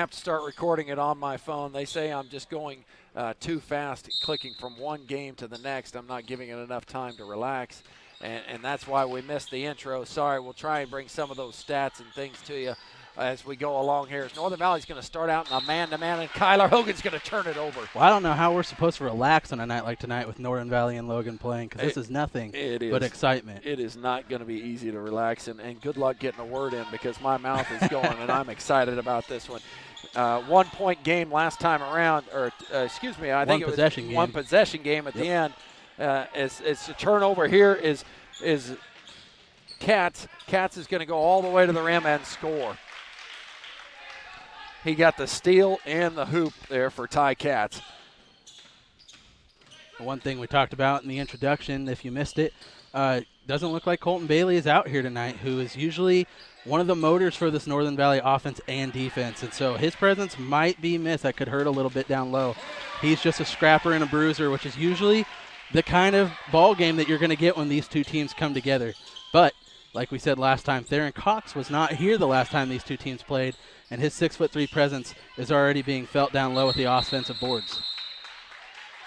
have to start recording it on my phone. They say I'm just going too fast, clicking from one game to the next. I'm not giving it enough time to relax, and that's why we missed the intro. Sorry, we'll try and bring some of those stats and things to you as we go along here. As Northern Valley's going to start out in a man-to-man, and Kyler Hogan's going to turn it over. Well, I don't know how we're supposed to relax on a night like tonight with Northern Valley and Logan playing, because this is nothing but excitement. It is not going to be easy to relax, and good luck getting a word in because my mouth is going, and I'm excited about this one. 1 point game last time around, or excuse me, I think it was one possession game at the end. It's a turnover here is Katz. Katz is going to go all the way to the rim and score. He got the steal and the hoop there for Ty Katz. One thing we talked about in the introduction, if you missed it, doesn't look like Colton Bailey is out here tonight, who is usually one of the motors for this Northern Valley offense and defense. And so his presence might be missed. That could hurt a little bit down low. He's just a scrapper and a bruiser, which is usually the kind of ball game that you're going to get when these two teams come together. But like we said last time, Theron Cox was not here the last time these two teams played, and his 6'3" presence is already being felt down low with the offensive boards.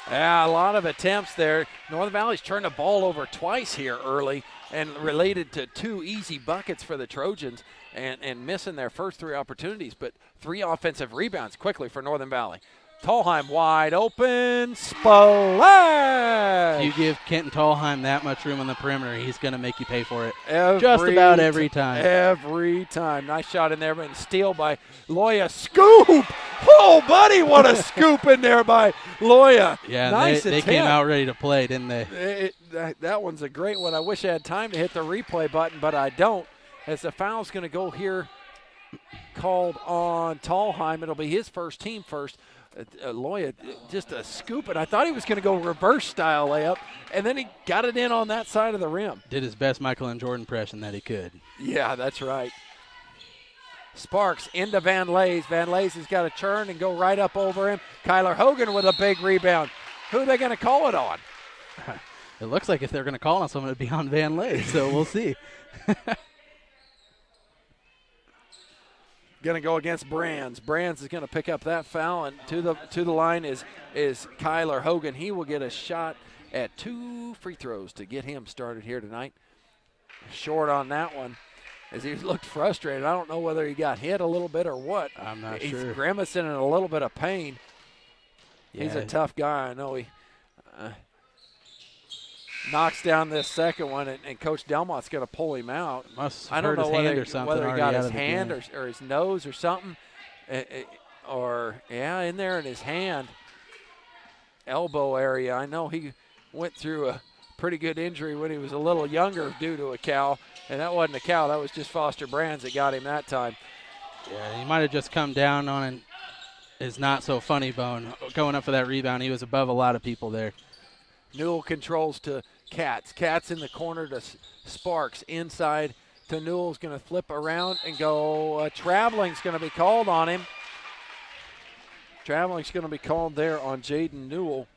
Yeah, a lot of attempts there. Northern Valley's turned the ball over twice here early and related to 2 easy buckets for the Trojans and missing their first 3 opportunities, but 3 offensive rebounds quickly for Northern Valley. Tallheim wide open, splash! You give Kenton Tallheim that much room on the perimeter, he's going to make you pay for it. Just about every time. Every time. Nice shot in there, but steal by Loya. Scoop! Oh, buddy, what a scoop in there by Loya. Yeah, nice they came out ready to play, didn't they? That one's a great one. I wish I had time to hit the replay button, but I don't. As the foul's going to go here, called on Tallheim. It'll be his first, team first. Loya just a scoop, and I thought he was going to go reverse style layup, and then he got it in on that side of the rim. Did his best Michael and Jordan impression that he could. Yeah, that's right. Sparks into Van Lays. Van Lays has got to turn and go right up over him. Kyler Hogan with a big rebound. Who are they going to call it on? It looks like if they're going to call on someone, it'd be on Van Lays, so we'll see. Going to go against Brands. Brands is going to pick up that foul, and to the line is Kyler Hogan. He will get a shot at 2 free throws to get him started here tonight. Short on that one as he looked frustrated. I don't know whether he got hit a little bit or what. I'm not sure. He's grimacing in a little bit of pain. Yeah. He's a tough guy. I know he knocks down this second one, and Coach Delmont's going to pull him out. I don't know whether he got his hand or his nose or something, in there in his hand, elbow area. I know he went through a pretty good injury when he was a little younger due to a cow, and that wasn't a cow. That was just Foster Brands that got him that time. Yeah, he might have just come down on his not-so-funny bone. Going up for that rebound, he was above a lot of people there. Newell controls to Katz. Katz in the corner to Sparks. Inside to Newell's going to flip around and go. Traveling's going to be called on him. Traveling's going to be called there on Jaden Newell.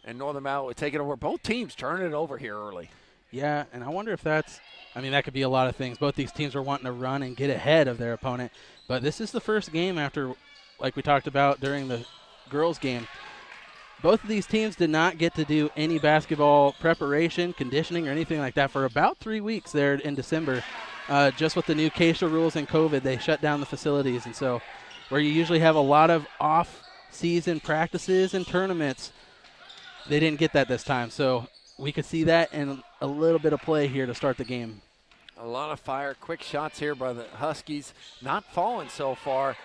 And Northern Valley would take it over. Both teams turning it over here early. Yeah, and I wonder if that could be a lot of things. Both these teams are wanting to run and get ahead of their opponent. But this is the first game after, like we talked about during the girls' game, both of these teams did not get to do any basketball preparation, conditioning, or anything like that for about 3 weeks there in December. Just with the new CASA rules and COVID, they shut down the facilities. And so where you usually have a lot of off-season practices and tournaments, they didn't get that this time. So we could see that and a little bit of play here to start the game. A lot of fire, quick shots here by the Huskies. Not falling so far.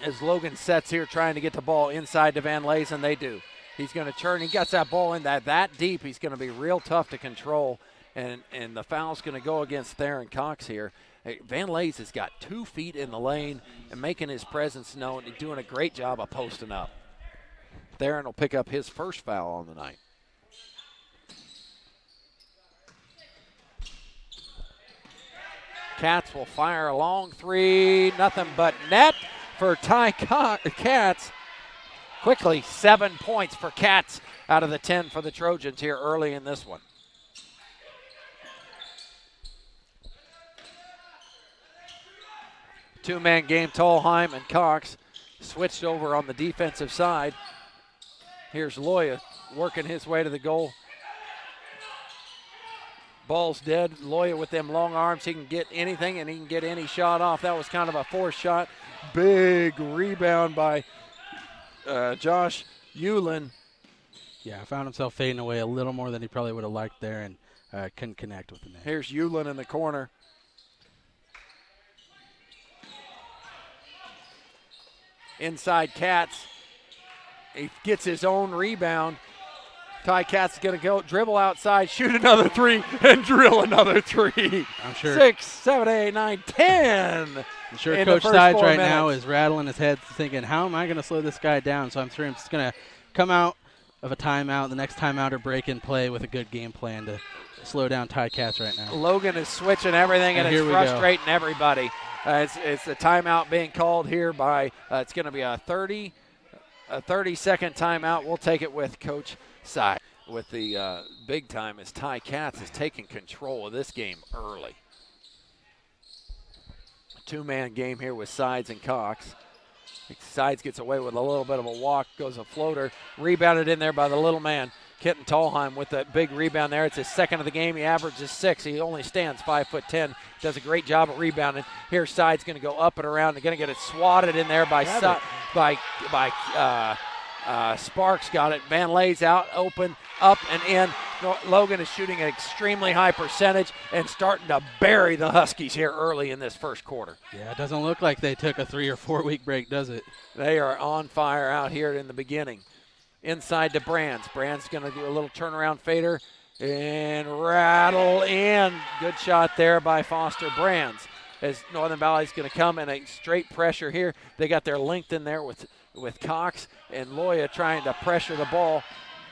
As Logan sets here trying to get the ball inside to Van Lays, and they do. He's going to turn. He gets that ball in that deep. He's going to be real tough to control, and the foul's going to go against Theron Cox here. Van Lays has got 2 feet in the lane and making his presence known and doing a great job of posting up. Theron will pick up his first foul on the night. Katz will fire a long 3. Nothing but net for Ty Katz. Quickly, 7 points for Katz out of the 10 for the Trojans here early in this one. Two-man game, Tallheim and Cox switched over on the defensive side. Here's Loya working his way to the goal. Ball's dead. Loya with them long arms. He can get anything and he can get any shot off. That was kind of a forced shot. Big rebound by Josh Hewlin. Yeah, found himself fading away a little more than he probably would have liked there and couldn't connect with the net. Here's Hewlin in the corner. Inside Katz. He gets his own rebound. Ty Katz is going to go dribble outside, shoot another three, and drill another three. I'm sure 6, 7, 8, 9, 10. I'm sure Coach Sides right now is rattling his head thinking, how am I going to slow this guy down? So I'm sure he's going to come out of a timeout, the next timeout, or break and play with a good game plan to slow down Ty Katz right now. Logan is switching everything, and it's frustrating everybody. It's a timeout being called here by, it's going to be a 30-second timeout. We'll take it with Coach Side. With the big time as Ty Katz is taking control of this game early. Two-man game here with Sides and Cox. Sides gets away with a little bit of a walk, goes a floater, rebounded in there by the little man. Kitten Tallheim with that big rebound there. It's his second of the game. He averages 6. He only stands 5'10". Does a great job at rebounding. Here, Sides going to go up and around and going to get it swatted in there by Sparks. Got it. Van Lay's out, open, up and in. Logan is shooting an extremely high percentage and starting to bury the Huskies here early in this first quarter. Yeah, it doesn't look like they took a 3 or 4 week break, does it? They are on fire out here in the beginning. Inside to Brands. Brands going to do a little turnaround fader and rattle in. Good shot there by Foster Brands. As Northern Valley's going to come in a straight pressure here. They got their length in there with Cox and Loya trying to pressure the ball.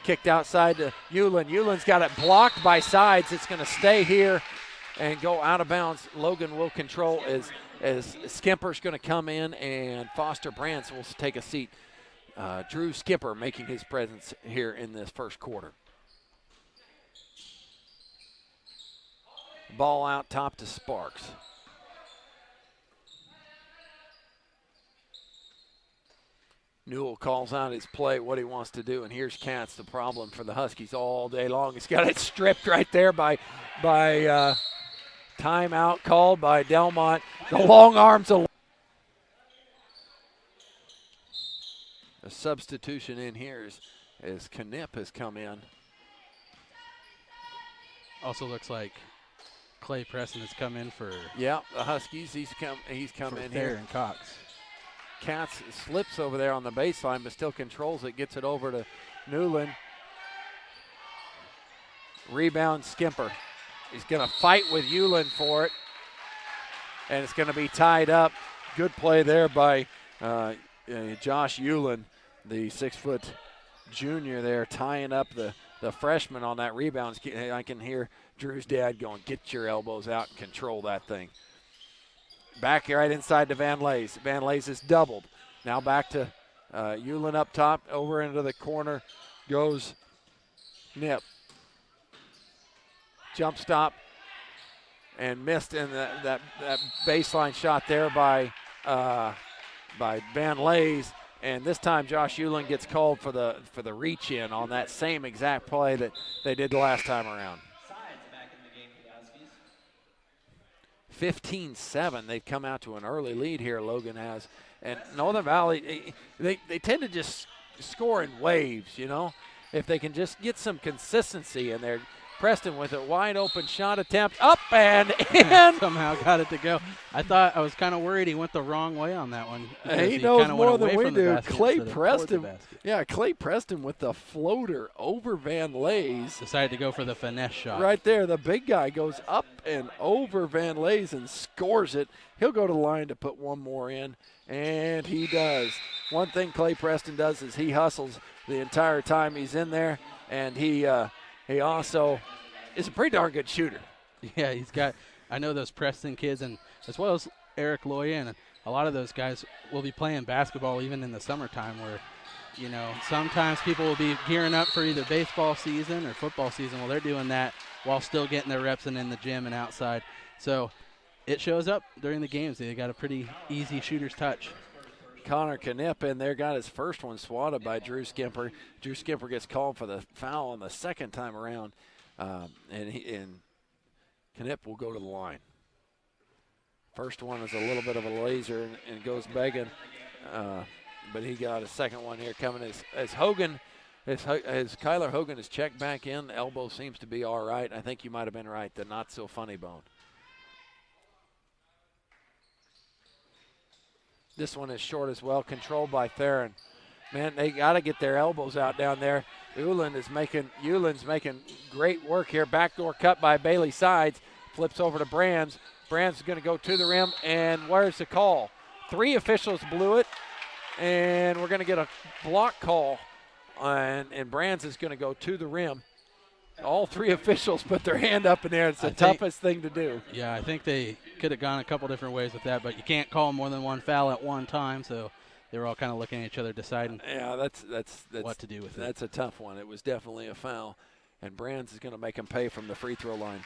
Kicked outside to Hewlin. Hewlin's got it blocked by Sides. It's going to stay here and go out of bounds. Logan will control as Skimper's going to come in and Foster Brands will take a seat. Drew Skipper making his presence here in this first quarter. Ball out top to Sparks. Newell calls out his play, what he wants to do, and here's Katz, the problem for the Huskies all day long. He's got it stripped right there by timeout called by Delmont. The long arms. A substitution in here as Knipp has come in. Also looks like Clay Preston has come in for. Yeah, the Huskies. He's come in here. And Cox. Katz slips over there on the baseline, but still controls it, gets it over to Newland. Rebound, Skimper. He's going to fight with Hewlin for it, and it's going to be tied up. Good play there by Josh Hewlin, the 6-foot junior there, tying up the freshman on that rebound. I can hear Drew's dad going, get your elbows out and control that thing. Back right inside to Van Lays. Van Lays is doubled. Now back to Hewlin up top. Over into the corner goes Knipp. Jump stop and missed in that baseline shot there by Van Lays. And this time Josh Hewlin gets called for the reach in on that same exact play that they did the last time around. 15-7. They've come out to an early lead here, Logan has. And Northern Valley, they tend to just score in waves, you know. If they can just get some consistency in there. Preston with a wide open shot attempt, up and in. Somehow got it to go. I was kind of worried he went the wrong way on that one. He knows more than we do. Clay Preston, Clay Preston with the floater over Van Lays. Decided to go for the finesse shot. Right there, the big guy goes up and over Van Lays and scores it. He'll go to the line to put one more in, and he does. One thing Clay Preston does is he hustles the entire time he's in there, and he also is a pretty darn good shooter. Yeah, he's got – I know those Preston kids, and as well as Eric Loya, and a lot of those guys will be playing basketball even in the summertime where, you know, sometimes people will be gearing up for either baseball season or football season. Well, they're doing that while still getting their reps and in the gym and outside. So it shows up during the games. They got a pretty easy shooter's touch. Connor Knipp in there got his first one swatted by Drew Skimper. Drew Skimper gets called for the foul on the second time around, and Knipp will go to the line. First one is a little bit of a laser and goes begging, but he got a second one here coming as Hogan. As Kyler Hogan is checked back in, the elbow seems to be all right. I think you might have been right, the not so funny bone. This one is short as well, controlled by Theron. Man, they got to get their elbows out down there. Euland's making great work here. Backdoor cut by Bailey Sides. Flips over to Brands. Brands is going to go to the rim, and where's the call? 3 officials blew it, and we're going to get a block call, and Brands is going to go to the rim. All 3 officials put their hand up in there. It's the toughest thing to do. Yeah, I think they could have gone a couple different ways with that, but you can't call more than one foul at one time, so they were all kind of looking at each other, deciding that's what to do with it. That's a tough one. It was definitely a foul, and Brands is going to make him pay from the free throw line.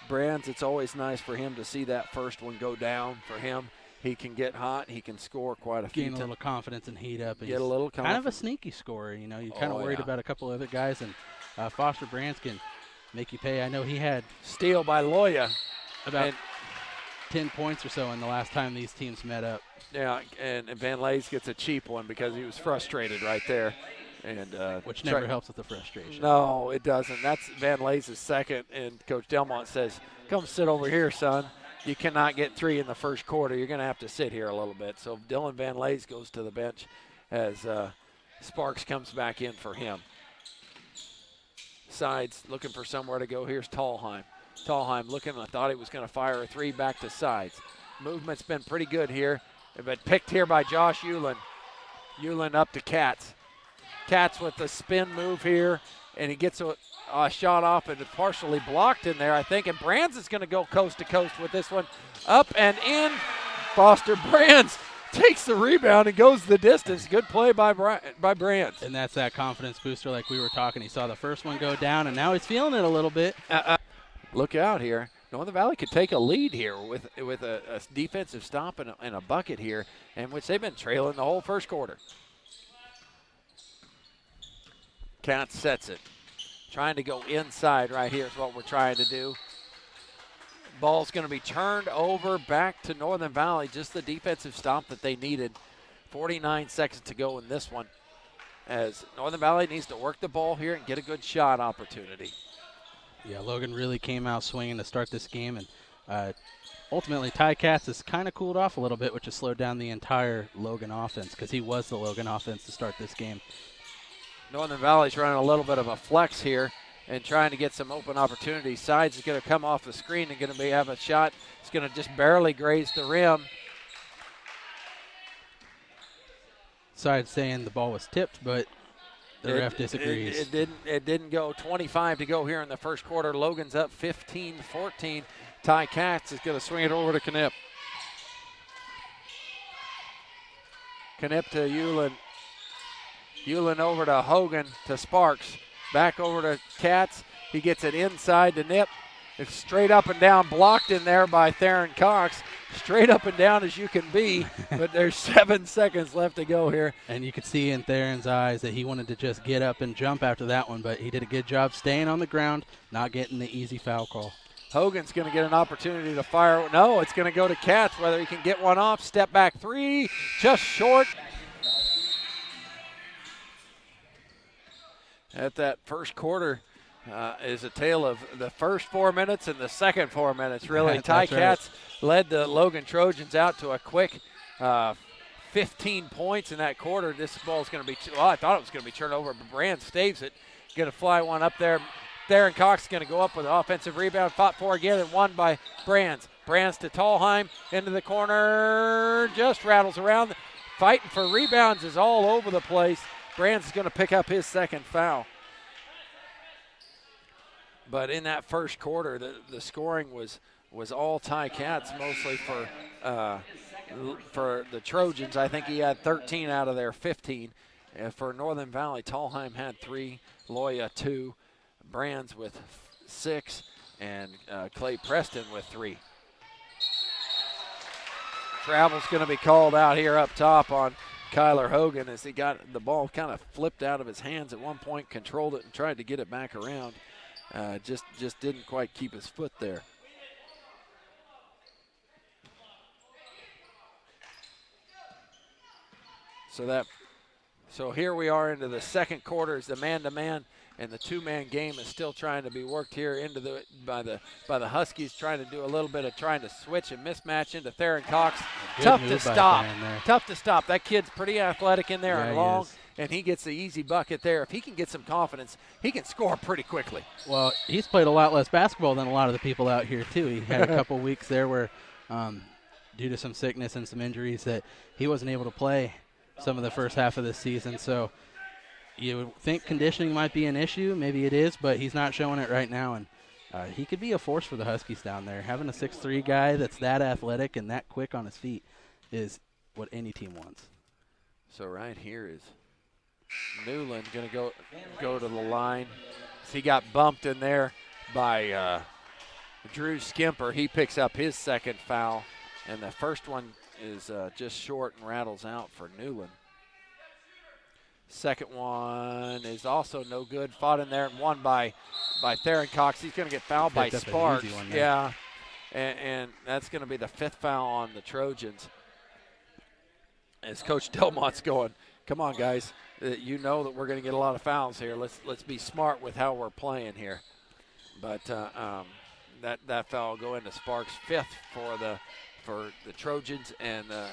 Brands, it's always nice for him to see that first one go down for him. He can get hot. He can score quite a few times. Gain a little confidence and heat up. Get a little confidence. Kind of a sneaky scorer, you know. You're kind of worried about a couple other guys, and Foster Brands can make you pay. I know he had steal by Loya. About 10 points or so in the last time these teams met up. Yeah, and Van Lays gets a cheap one because he was frustrated right there. And which never helps with the frustration. No, it doesn't. That's Van Lays' second, and Coach Delmont says, come sit over here, son. You cannot get 3 in the first quarter. You're going to have to sit here a little bit. So Dylan Van Lays goes to the bench as Sparks comes back in for him. Sides looking for somewhere to go. Here's Tallheim. Tallheim looking, I thought he was going to fire a 3 back to Sides. Movement's been pretty good here, but picked here by Josh Euland. Euland up to Katz. Katz with the spin move here, and he gets a shot off, and it's partially blocked in there, I think. And Brands is going to go coast to coast with this one. Up and in. Foster Brands takes the rebound and goes the distance. Good play by Brands. And that's that confidence booster like we were talking. He saw the first one go down, and now he's feeling it a little bit. Look out here. Northern Valley could take a lead here with a defensive stop and a bucket here, in which they've been trailing the whole first quarter. Katz sets it. Trying to go inside right here is what we're trying to do. Ball's going to be turned over back to Northern Valley. Just the defensive stop that they needed. 49 seconds to go in this one, as Northern Valley needs to work the ball here and get a good shot opportunity. Yeah, Logan really came out swinging to start this game, and ultimately Ty Katz has kind of cooled off a little bit, which has slowed down the entire Logan offense, because he was the Logan offense to start this game. Northern Valley's running a little bit of a flex here and trying to get some open opportunities. Sides is going to come off the screen and going to have a shot. It's going to just barely graze the rim. Sides saying the ball was tipped, but the ref disagrees. It didn't go. 25 to go here in the first quarter. Logan's up 15-14. Ty Katz is going to swing it over to Knipp. Knipp to Euland. Euland over to Hogan to Sparks. Back over to Katz. He gets it inside to Knipp. It's straight up and down, blocked in there by Theron Cox. Straight up and down as you can be, but there's 7 seconds left to go here. And you could see in Theron's eyes that he wanted to just get up and jump after that one, but he did a good job staying on the ground, not getting the easy foul call. Hogan's going to get an opportunity to fire. No, it's going to go to Katz, whether he can get one off. Step back 3, just short. At that first quarter is a tale of the first 4 minutes and the second 4 minutes, really. Ty Katz led the Logan Trojans out to a quick 15 points in that quarter. This ball is going to be, I thought it was going to be turned over, but Brand staves it. Going to fly one up there. Theron Cox is going to go up with an offensive rebound, fought for again, and won by Brands. Brands to Tallheim, into the corner, just rattles around. Fighting for rebounds is all over the place. Brands is going to pick up his second foul. But in that first quarter, the scoring was all Ty Katz, mostly for the Trojans. I think he had 13 out of their 15. For Northern Valley, Tallheim had 3, Loya 2, Brands with 6, And Clay Preston with 3. Travel's going to be called out here up top on Kyler Hogan as he got the ball kind of flipped out of his hands at one point, controlled it and tried to get it back around. Just didn't quite keep his foot there. So here we are into the second quarter as the man-to-man and the two-man game is still trying to be worked here by the Huskies, trying to do a little bit of trying to switch and mismatch into Theron Cox. Tough to stop. Tough to stop. That kid's pretty athletic in there and long, and he gets the easy bucket there. If he can get some confidence, he can score pretty quickly. Well, he's played a lot less basketball than a lot of the people out here, too. He had a couple weeks there where, due to some sickness and some injuries, that he wasn't able to play some of the first half of this season. So you would think conditioning might be an issue. Maybe it is, but he's not showing it right now. And he could be a force for the Huskies down there. Having a 6'3" guy that's that athletic and that quick on his feet is what any team wants. So right here is Newland going to go to the line. He got bumped in there by Drew Skimper. He picks up his second foul, and the first one is just short and rattles out for Newland. Second one is also no good. Fought in there and won by Theron Cox. He's going to get fouled by Sparks. Yeah, and that's going to be the 5th foul on the Trojans. As Coach Delmont's going, come on, guys. You know that we're going to get a lot of fouls here. Let's be smart with how we're playing here. But that foul will go into Sparks' 5th for the Trojans, and the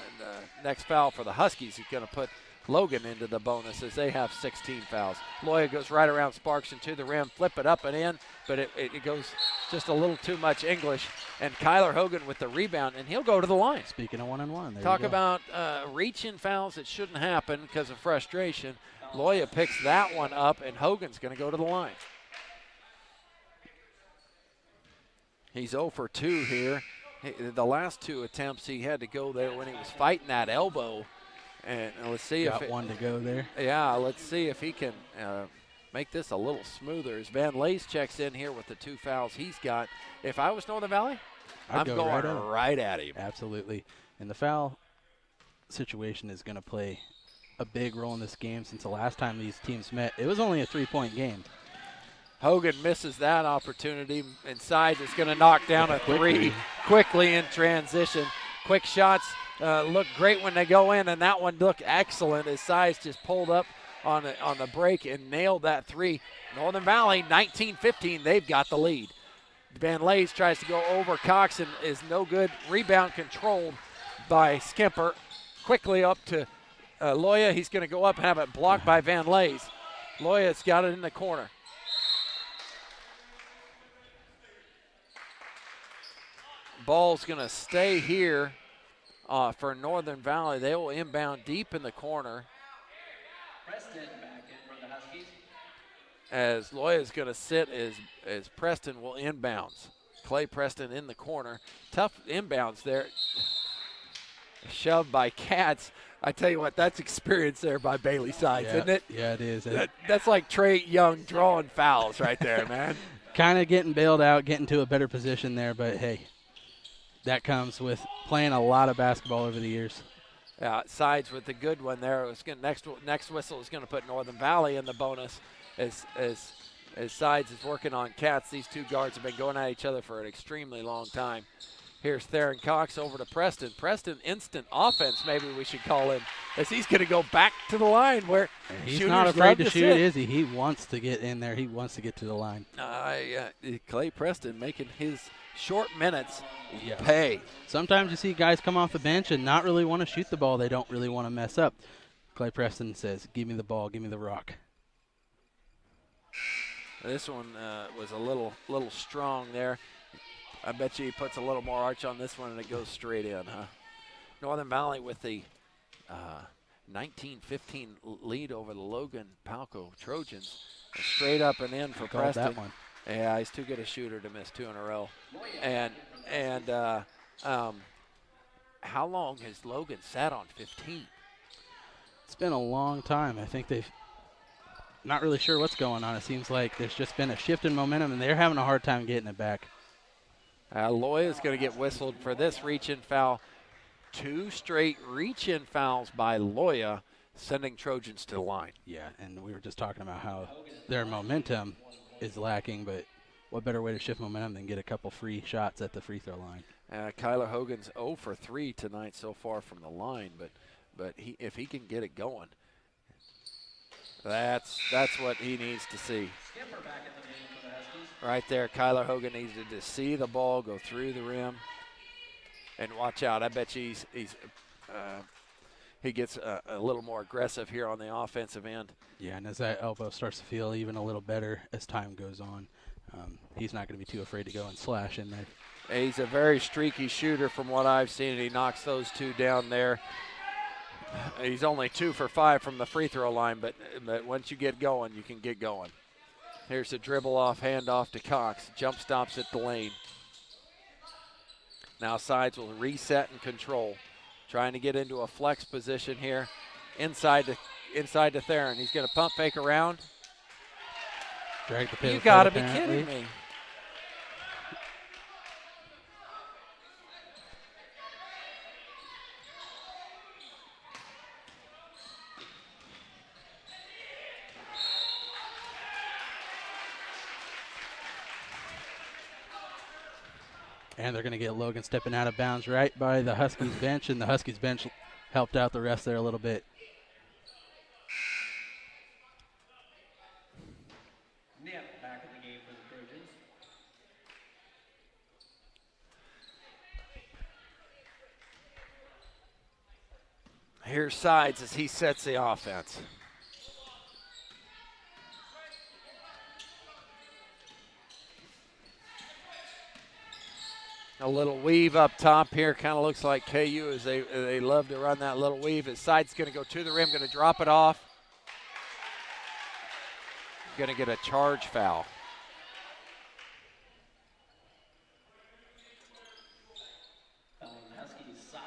next foul for the Huskies is going to put Logan into the bonus as they have 16 fouls. Loya goes right around Sparks and to the rim, flip it up and in, but it goes just a little too much English. And Kyler Hogan with the rebound, and he'll go to the line. Speaking of 1-on-1, talk about reaching fouls that shouldn't happen because of frustration. Loya picks that one up, and Hogan's going to go to the line. He's 0 for 2 here. The last 2 attempts he had to go there when he was fighting that elbow. And let's see got one to go there. Yeah, let's see if he can make this a little smoother. As Van Lays checks in here with the 2 fouls he's got. If I was Northern Valley, I'm going right at him. Absolutely. And the foul situation is going to play a big role in this game since the last time these teams met. It was only a 3-point game. Hogan misses that opportunity, and Sides is going to knock down a 3 quickly in transition. Quick shots look great when they go in, and that one looked excellent as Sides just pulled up on the break and nailed that 3. Northern Valley, 19-15, they've got the lead. Van Lays tries to go over Cox and is no good. Rebound controlled by Skimper. Quickly up to Loya. He's going to go up and have it blocked by Van Lays. Loya's got it in the corner. Ball's going to stay here for Northern Valley. They will inbound deep in the corner. Preston back in for the Huskies. As Loya's going to sit as Preston will inbounds. Clay Preston in the corner. Tough inbounds there. Shoved by Katz. I tell you what, that's experience there by Bailey Sides, isn't it? Yeah, it is. That's like Trey Young drawing fouls right there, man. Kind of getting bailed out, getting to a better position there, but hey, that comes with playing a lot of basketball over the years. Sides with the good one there. It was next whistle is going to put Northern Valley in the bonus as Sides is working on Katz. These 2 guards have been going at each other for an extremely long time. Here's Theron Cox over to Preston. Preston instant offense, maybe we should call him, as he's going to go back to the line where he's not afraid to shoot, is he? He wants to get in there. He wants to get to the line. Clay Preston making his short minutes pay. Sometimes you see guys come off the bench and not really want to shoot the ball. They don't really want to mess up. Clay Preston says, give me the ball, give me the rock. This one was a little strong there. I bet you he puts a little more arch on this one and it goes straight in, huh? Northern Valley with the 19-15 lead over the Logan Palco Trojans. Straight up and in for Preston. That one. Yeah, he's too good a shooter to miss 2 in a row. And how long has Logan sat on 15? It's been a long time. I think not really sure what's going on. It seems like there's just been a shift in momentum, and they're having a hard time getting it back. Loya's going to get whistled for this reach-in foul. 2 straight reach-in fouls by Loya, sending Trojans to the line. Yeah, and we were just talking about how their momentum is lacking, but what better way to shift momentum than get a couple free shots at the free throw line? Kyler Hogan's 0 for 3 tonight so far from the line, but if he can get it going, that's what he needs to see. Skipper back in the game for the Huskies. Right there, Kyler Hogan needed to see the ball go through the rim. And watch out, I bet you he gets a little more aggressive here on the offensive end. Yeah, and as that elbow starts to feel even a little better as time goes on, he's not going to be too afraid to go and slash in there. He's a very streaky shooter from what I've seen, and he knocks those 2 down there. He's only 2 for 5 from the free throw line, but once you get going, you can get going. Here's a dribble off, handoff to Cox. Jump stops at the lane. Now sides will reset and control. Trying to get into a flex position here. Inside to Theron. He's going to pump fake around. Drag the pivot. You got to be apparently. kidding me. And they're going to get Logan stepping out of bounds right by the Huskies bench, and the Huskies bench helped out the rest there a little bit. Nip back in the game for the Trojans. Here's Sides as he sets the offense. A little weave up top here, kind of looks like KU as they love to run that little weave. His side's going to go to the rim, going to drop it off. Going to get a charge foul. Fouling the Huskies' size,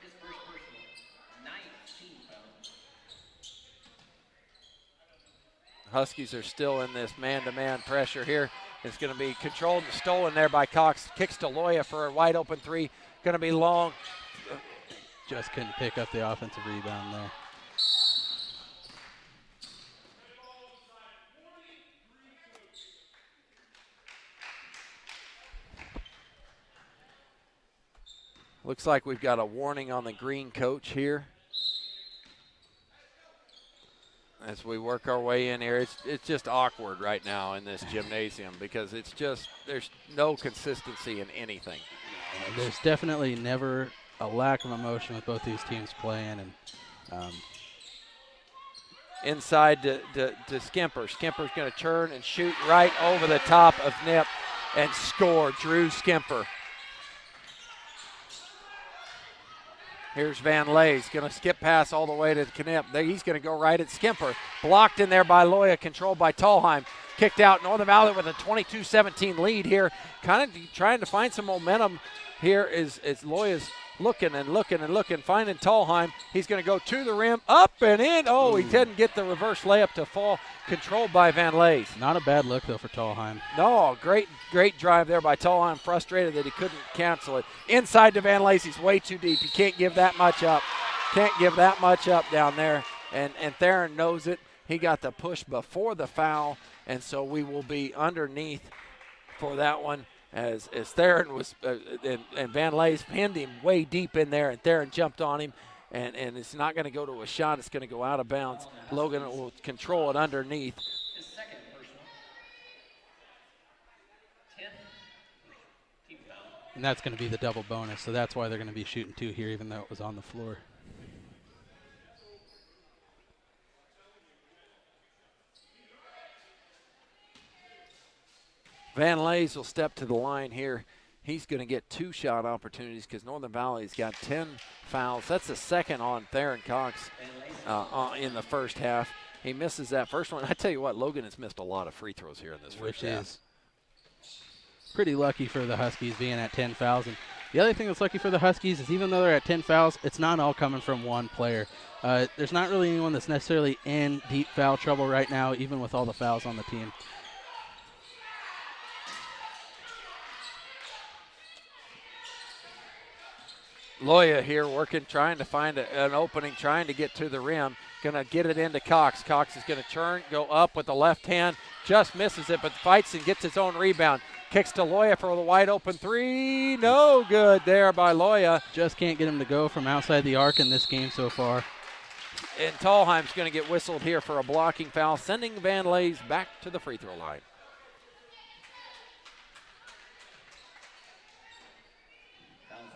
his first personal, 19 fouls. Huskies are still in this man-to-man pressure here. It's going to be controlled and stolen there by Cox. Kicks to Loya for a wide open 3. Going to be long. Just couldn't pick up the offensive rebound there. Looks like we've got a warning on the green coach here. As we work our way in here, it's just awkward right now in this gymnasium because it's just there's no consistency in anything. There's definitely never a lack of emotion with both these teams playing, and inside to Skimper. Skimper's going to turn and shoot right over the top of Nip and score. Drew Skimper. Here's Van Leys, going to skip pass all the way to Knipp. He's going to go right at Skimper. Blocked in there by Loya, controlled by Tallheim. Kicked out. Northern Valley with a 22-17 lead here. Kind of trying to find some momentum here is Loya's looking and looking and looking, finding Tallheim. He's going to go to the rim, up and in. Oh, he didn't get the reverse layup to fall. Controlled by Van Leys. Not a bad look, though, for Tallheim. No, great drive there by Tallheim. Frustrated that he couldn't cancel it. Inside to Van Leys. He's way too deep. You can't give that much up. Can't give that much up down there. And Theron knows it. He got the push before the foul, and so we will be underneath for that one. As Theron was, and Van Leys pinned him way deep in there, and Theron jumped on him, and it's not going to go to a shot. It's going to go out of bounds. Logan will control it underneath. His second personal. 10th team foul. And that's going to be the double bonus, so that's why they're going to be shooting 2 here, even though it was on the floor. Van Leys will step to the line here. He's going to get 2 shot opportunities because Northern Valley's got 10 fouls. That's the second on Theron Cox in the first half. He misses that first one. I tell you what, Logan has missed a lot of free throws here in this first half. Which is pretty lucky for the Huskies being at 10 fouls. And The other thing that's lucky for the Huskies is even though they're at 10 fouls, it's not all coming from one player. There's not really anyone that's necessarily in deep foul trouble right now, even with all the fouls on the team. Loya here working, trying to find an opening, trying to get to the rim. Going to get it into Cox. Cox is going to turn, go up with the left hand. Just misses it, but fights and gets his own rebound. Kicks to Loya for the wide open three. No good there by Loya. Just can't get him to go from outside the arc in this game so far. And Tallheim's going to get whistled here for a blocking foul, sending Van Lays back to the free throw line.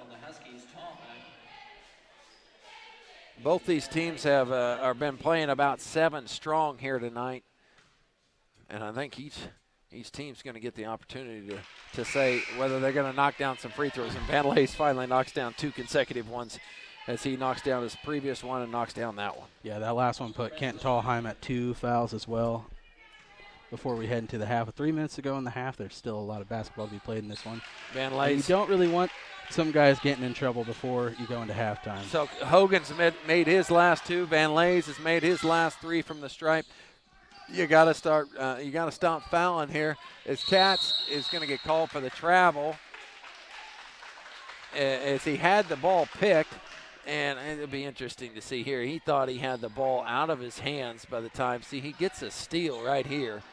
On the Huskies, Tallheim. Both these teams have been playing about 7 strong here tonight, and I think each team's going to get the opportunity to say whether they're going to knock down some free throws. And Van Lays finally knocks down 2 consecutive ones, as he knocks down his previous one and knocks down that one. Yeah, that last one put Kent Tallheim at 2 fouls as well. Before we head into the half, 3 minutes to go in the half, there's still a lot of basketball to be played in this one. Van And Lays. you don't really want some guys getting in trouble before you go into halftime. So Hogan's made his last 2. Van Lays has made his last 3 from the stripe. You got to start. You got to stop fouling here. As Katz is going to get called for the travel, as he had the ball picked, and it'll be interesting to see here. He thought he had the ball out of his hands by the time. See, he gets a steal right here,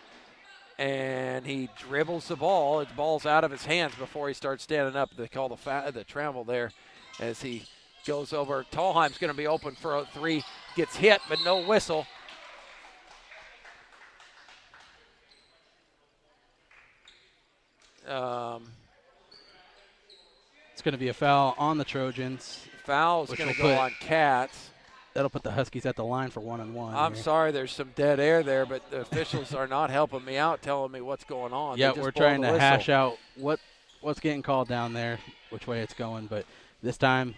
and he dribbles the ball. The ball's out of his hands before he starts standing up. They call the travel there as he goes over. Tallheim's going to be open for a 3. Gets hit, but no whistle. It's going to be a foul on the Trojans. Foul is Which going to will go put- on Katz. That'll put the Huskies at the line for 1-on-1. I'm here. sorry, there's some dead air there, but the officials are not helping me out, telling me what's going on. They Yeah, just we're blow trying the to whistle. hash out what's getting called down there, which way it's going. But this time,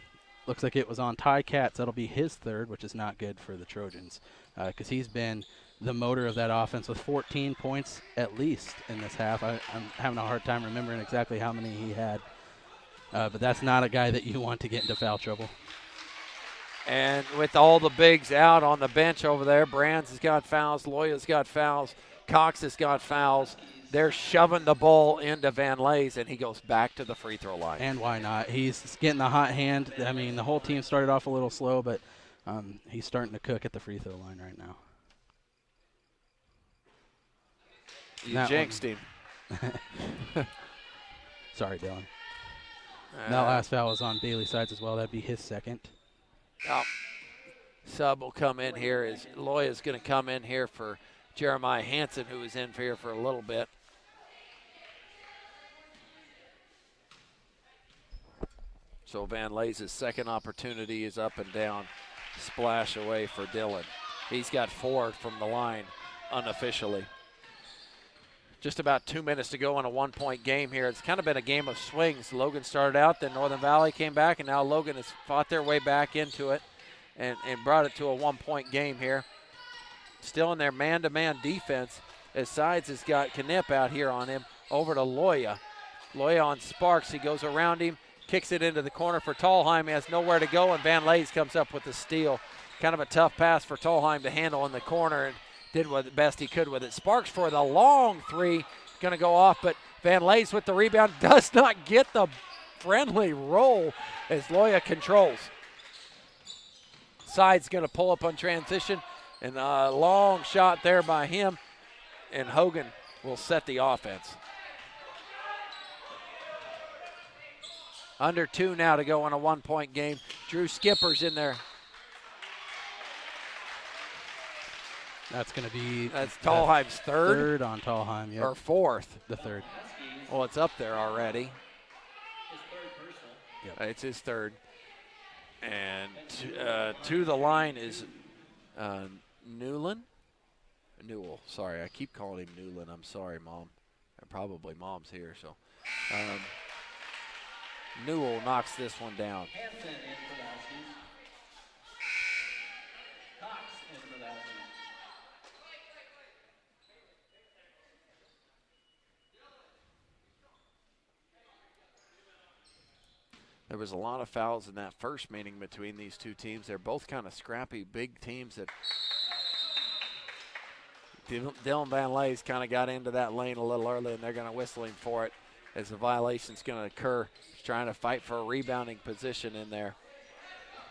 looks like it was on Ty Katz. That'll be his 3rd, which is not good for the Trojans because he's been the motor of that offense with 14 points at least in this half. I'm having a hard time remembering exactly how many he had. But that's not a guy that you want to get into foul trouble. And with all the bigs out on the bench over there, Brands has got fouls, Loya's got fouls, Cox has got fouls. They're shoving the ball into Van Lays, and he goes back to the free throw line. And why not? He's getting the hot hand. I mean, the whole team started off a little slow, but he's starting to cook at the free throw line right now. You that jinxed him. Sorry, Dylan. That last foul was on Bailey Sides as well. That'd be his 2nd. Sub will come in here. As Loya's going to come in here for Jeremiah Hansen, who was in here for a little bit. So Van Lays' 2nd opportunity is up and down. Splash away for Dylan. He's got 4 from the line unofficially. Just about 2 minutes to go in a 1-point game here. It's kind of been a game of swings. Logan started out, then Northern Valley came back, and now Logan has fought their way back into it and brought it to a 1-point game here. Still in their man-to-man defense, as Sides has got Knipp out here on him. Over to Loya. Loya on Sparks. He goes around him, kicks it into the corner for Tallheim. He has nowhere to go, and Van Lays comes up with the steal. Kind of a tough pass for Tallheim to handle in the corner, and did what the best he could with it. Sparks for the long 3, going to go off, but Van Lays with the rebound does not get the friendly roll as Loya controls. Side's going to pull up on transition, and a long shot there by him, and Hogan will set the offense. Under 2 now to go in a 1-point game. Drew Skipper's in there. That's going to be That's Tallheim's 3rd. 3rd on Tallheim, yeah. Or 4th. The 3rd. Well, it's up there already. His 3rd personal. It's his 3rd. And to the line is Newell. Sorry, I keep calling him Newland. I'm sorry, Mom. Probably Mom's here. So Newell knocks this one down. Hansen in for the Huskies. Cox in for the Huskies. There was a lot of fouls in that first meeting between these two teams. They're both kind of scrappy, big teams that Dylan Van Leys kind of got into that lane a little early, and they're going to whistle him for it as the violation's going to occur. He's trying to fight for a rebounding position in there.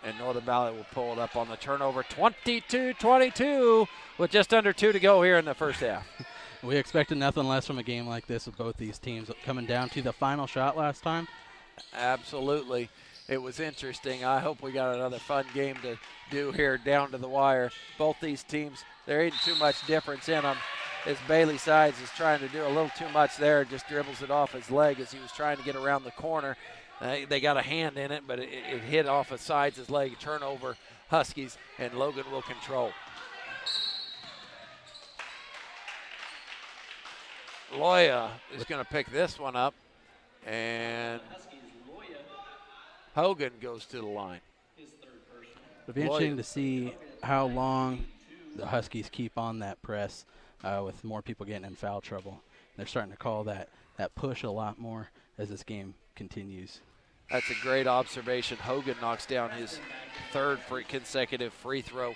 And Northern Valley will pull it up on the turnover, 22-22, with just under 2 to go here in the first half. We expected nothing less from a game like this with both these teams coming down to the final shot last time. Absolutely. It was interesting. I hope we got another fun game to do here down to the wire. Both these teams, there ain't too much difference in them. As Bailey Sides is trying to do a little too much there, just dribbles it off his leg as he was trying to get around the corner. They got a hand in it, but it hit off of Sides' leg. Turnover, Huskies, and Logan will control. Loya is going to pick this one up, and Hogan goes to the line. It'll be interesting to see how long the Huskies keep on that press with more people getting in foul trouble. They're starting to call that push a lot more as this game continues. That's a great observation. Hogan knocks down his third consecutive free throw.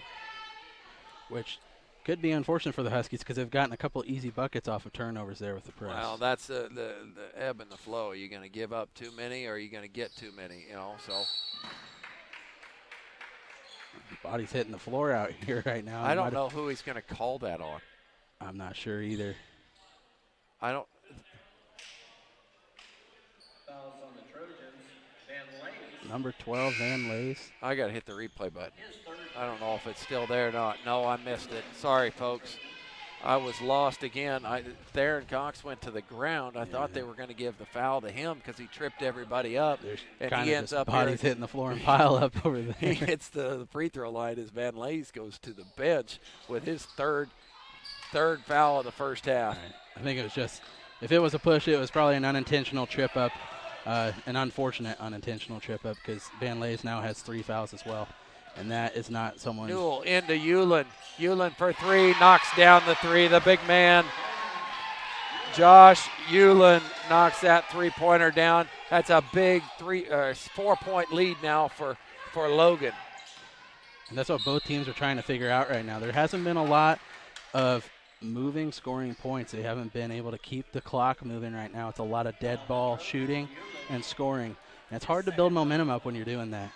Which could be unfortunate for the Huskies because they've gotten a couple easy buckets off of turnovers there with the press. Well, that's the ebb and the flow. Are you going to give up too many or are you going to get too many, so. Body's hitting the floor out here right now. I don't know who he's going to call that on. I'm not sure either. I don't. Fouls on the Trojans. Van Leys. Number 12, Van Leys. I got to hit the replay button. I don't know if it's still there or not. No, I missed it. Sorry, folks. I was lost again. Theron Cox went to the ground. I thought they were going to give the foul to him because he tripped everybody up. And he ends up bodies hitting the floor and pile up over there. He hits the free throw line as Van Leys goes to the bench with his third foul of the first half. Right. I think it was just, if it was a push, it was probably an unintentional trip up, an unfortunate unintentional trip up because Van Leys now has 3 fouls as well. And that is not someone. Newell into Hewlin. Hewlin for 3, knocks down the 3. The big man, Josh Hewlin, knocks that three-pointer down. That's a big 4-point lead now for Logan. And that's what both teams are trying to figure out right now. There hasn't been a lot of moving, scoring points. They haven't been able to keep the clock moving right now. It's a lot of dead ball shooting and scoring. And it's hard to build momentum up when you're doing that.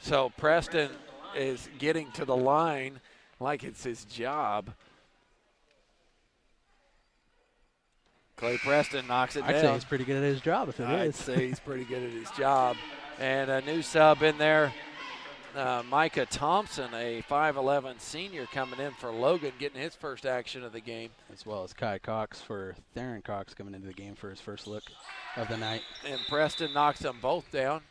So Preston is getting to the line like it's his job. Clay Preston knocks it down. I'd say he's pretty good at his job if it is. I'd say he's pretty good at his job. And a new sub in there, Micah Thompson, a 5'11 senior coming in for Logan, getting his first action of the game. As well as Kai Cox for Theron Cox coming into the game for his first look of the night. And Preston knocks them both down.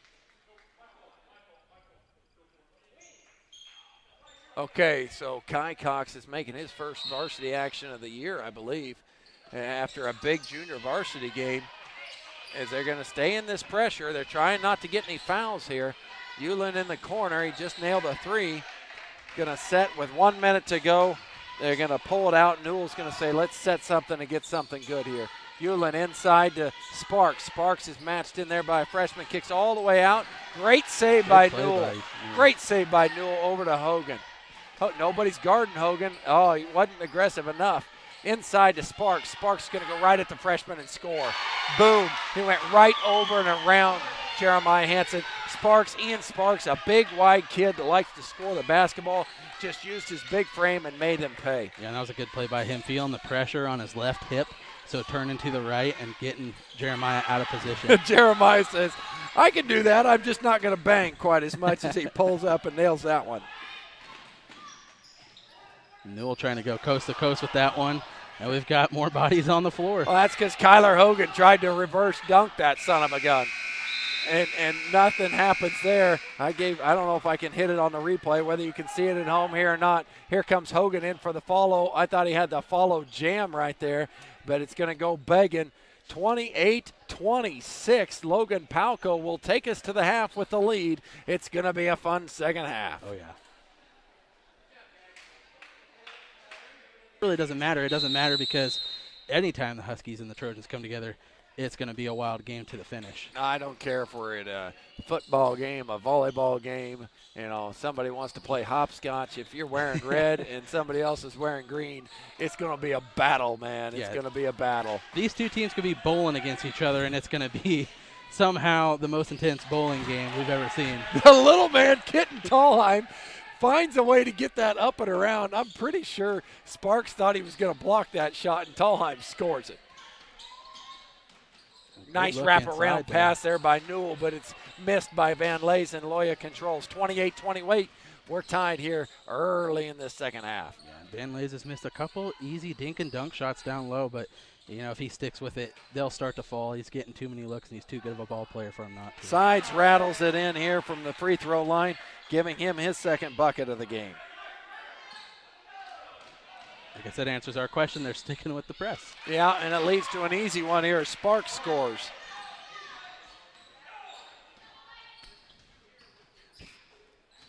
Okay, so Kai Cox is making his first varsity action of the year, I believe, after a big junior varsity game. As they're going to stay in this pressure. They're trying not to get any fouls here. Hewlin in the corner. He just nailed a 3. Going to set with 1 minute to go. They're going to pull it out. Newell's going to say, let's set something and get something good here. Hewlin inside to Sparks. Sparks is matched in there by a freshman. Kicks all the way out. Great save by Newell. Great save by Newell over to Hogan. Nobody's guarding Hogan. Oh, he wasn't aggressive enough. Inside to Sparks. Sparks is going to go right at the freshman and score. Boom. He went right over and around Jeremiah Hansen. Ian Sparks, a big, wide kid that likes to score the basketball, just used his big frame and made him pay. Yeah, and that was a good play by him, feeling the pressure on his left hip, so turning to the right and getting Jeremiah out of position. Jeremiah says, I can do that. I'm just not going to bang quite as much as he pulls up and nails that one. Newell trying to go coast to coast with that one. And we've got more bodies on the floor. Well, that's because Kyler Hogan tried to reverse dunk that son of a gun. And nothing happens there. I don't know if I can hit it on the replay, whether you can see it at home here or not. Here comes Hogan in for the follow. I thought he had the follow jam right there, but it's going to go begging. 28-26. Logan Palco will take us to the half with the lead. It's going to be a fun second half. Oh, yeah. It really doesn't matter. It doesn't matter because anytime the Huskies and the Trojans come together, it's going to be a wild game to the finish. I don't care if we're at a football game, a volleyball game, somebody wants to play hopscotch. If you're wearing red and somebody else is wearing green, it's going to be a battle, man. It's going to be a battle. These two teams could be bowling against each other, and it's going to be somehow the most intense bowling game we've ever seen. The little man, Kitten Tallheim, finds a way to get that up and around. I'm pretty sure Sparks thought he was going to block that shot, and Tallheim scores it. Nice wrap-around pass there by Newell, but it's missed by Van Lazen. Loya controls 28-28. We're tied here early in the second half. Yeah, Van Lazen's missed a couple easy dink and dunk shots down low, but if he sticks with it, they'll start to fall. He's getting too many looks, and he's too good of a ball player for him not to. Sides rattles it in here from the free throw line, giving him his second bucket of the game. I guess that answers our question. They're sticking with the press. Yeah, and it leads to an easy one here. Sparks scores.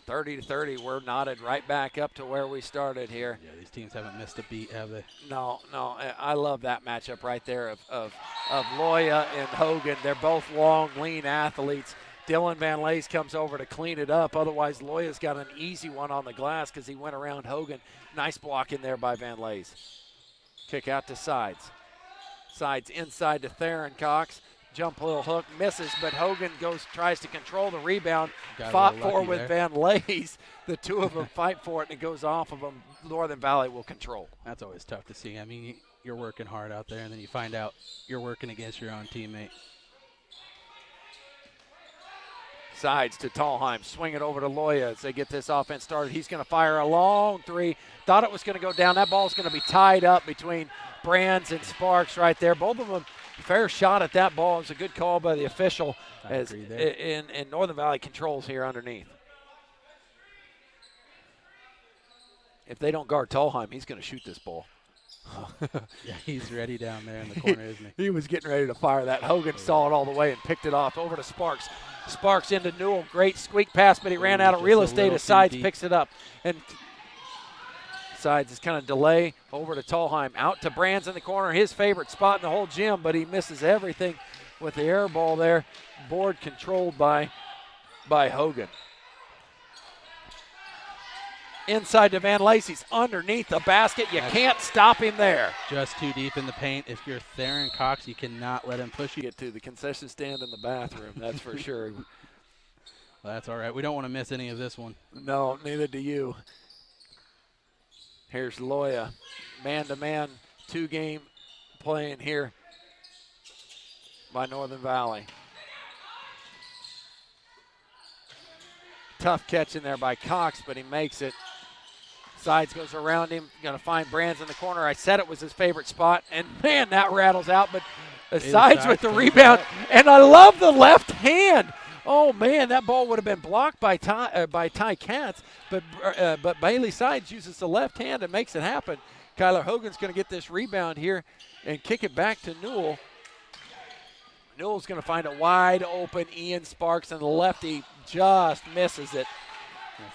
(30-30). We're knotted right back up to where we started here. Yeah, these teams haven't missed a beat, have they? No. I love that matchup right there of Loya and Hogan. They're both long, lean athletes. Dylan Van Lays comes over to clean it up. Otherwise, Loya's got an easy one on the glass because he went around Hogan. Nice block in there by Van Lays. Kick out to Sides. Sides inside to Theron Cox. Jump little hook, misses, but Hogan tries to control the rebound. Fought for with Van Lays. The two of them fight for it, and it goes off of them. Northern Valley will control. That's always tough to see. I mean, you're working hard out there, and then you find out you're working against your own teammate. Sides to Tallheim, swing it over to Loya as they get this offense started. He's going to fire a long three. Thought it was going to go down. That ball's going to be tied up between Brands and Sparks right there. Both of them fair shot at that ball. It was a good call by the official as in Northern Valley controls here underneath. If they don't guard Tallheim, he's going to shoot this ball. Yeah, he's ready down there in the corner, isn't he? He was getting ready to fire that. Hogan saw it all the way and picked it off over to Sparks. Sparks into Newell. Great squeak pass, but he ran out of real estate as Sides picks it up. And Sides is kind of delay over to Tallheim. Out to Brands in the corner, his favorite spot in the whole gym, but he misses everything with the air ball there. Board controlled by Hogan. Inside to Van Lacey's underneath the basket. You can't stop him there. Just too deep in the paint. If you're Theron Cox, you cannot let him push you. Get to the concession stand in the bathroom, that's for sure. Well, that's all right. We don't want to miss any of this one. No, neither do you. Here's Loya. Man-to-man, two-game playing here by Northern Valley. Tough catch in there by Cox, but he makes it. Sides goes around him. Going to find Brands in the corner. I said it was his favorite spot, and man, that rattles out. But Sides with the rebound, and I love the left hand. Oh man, that ball would have been blocked by Ty Katz, but Bailey Sides uses the left hand and makes it happen. Kyler Hogan's going to get this rebound here and kick it back to Newell. Newell's going to find a wide open Ian Sparks, and the lefty just misses it.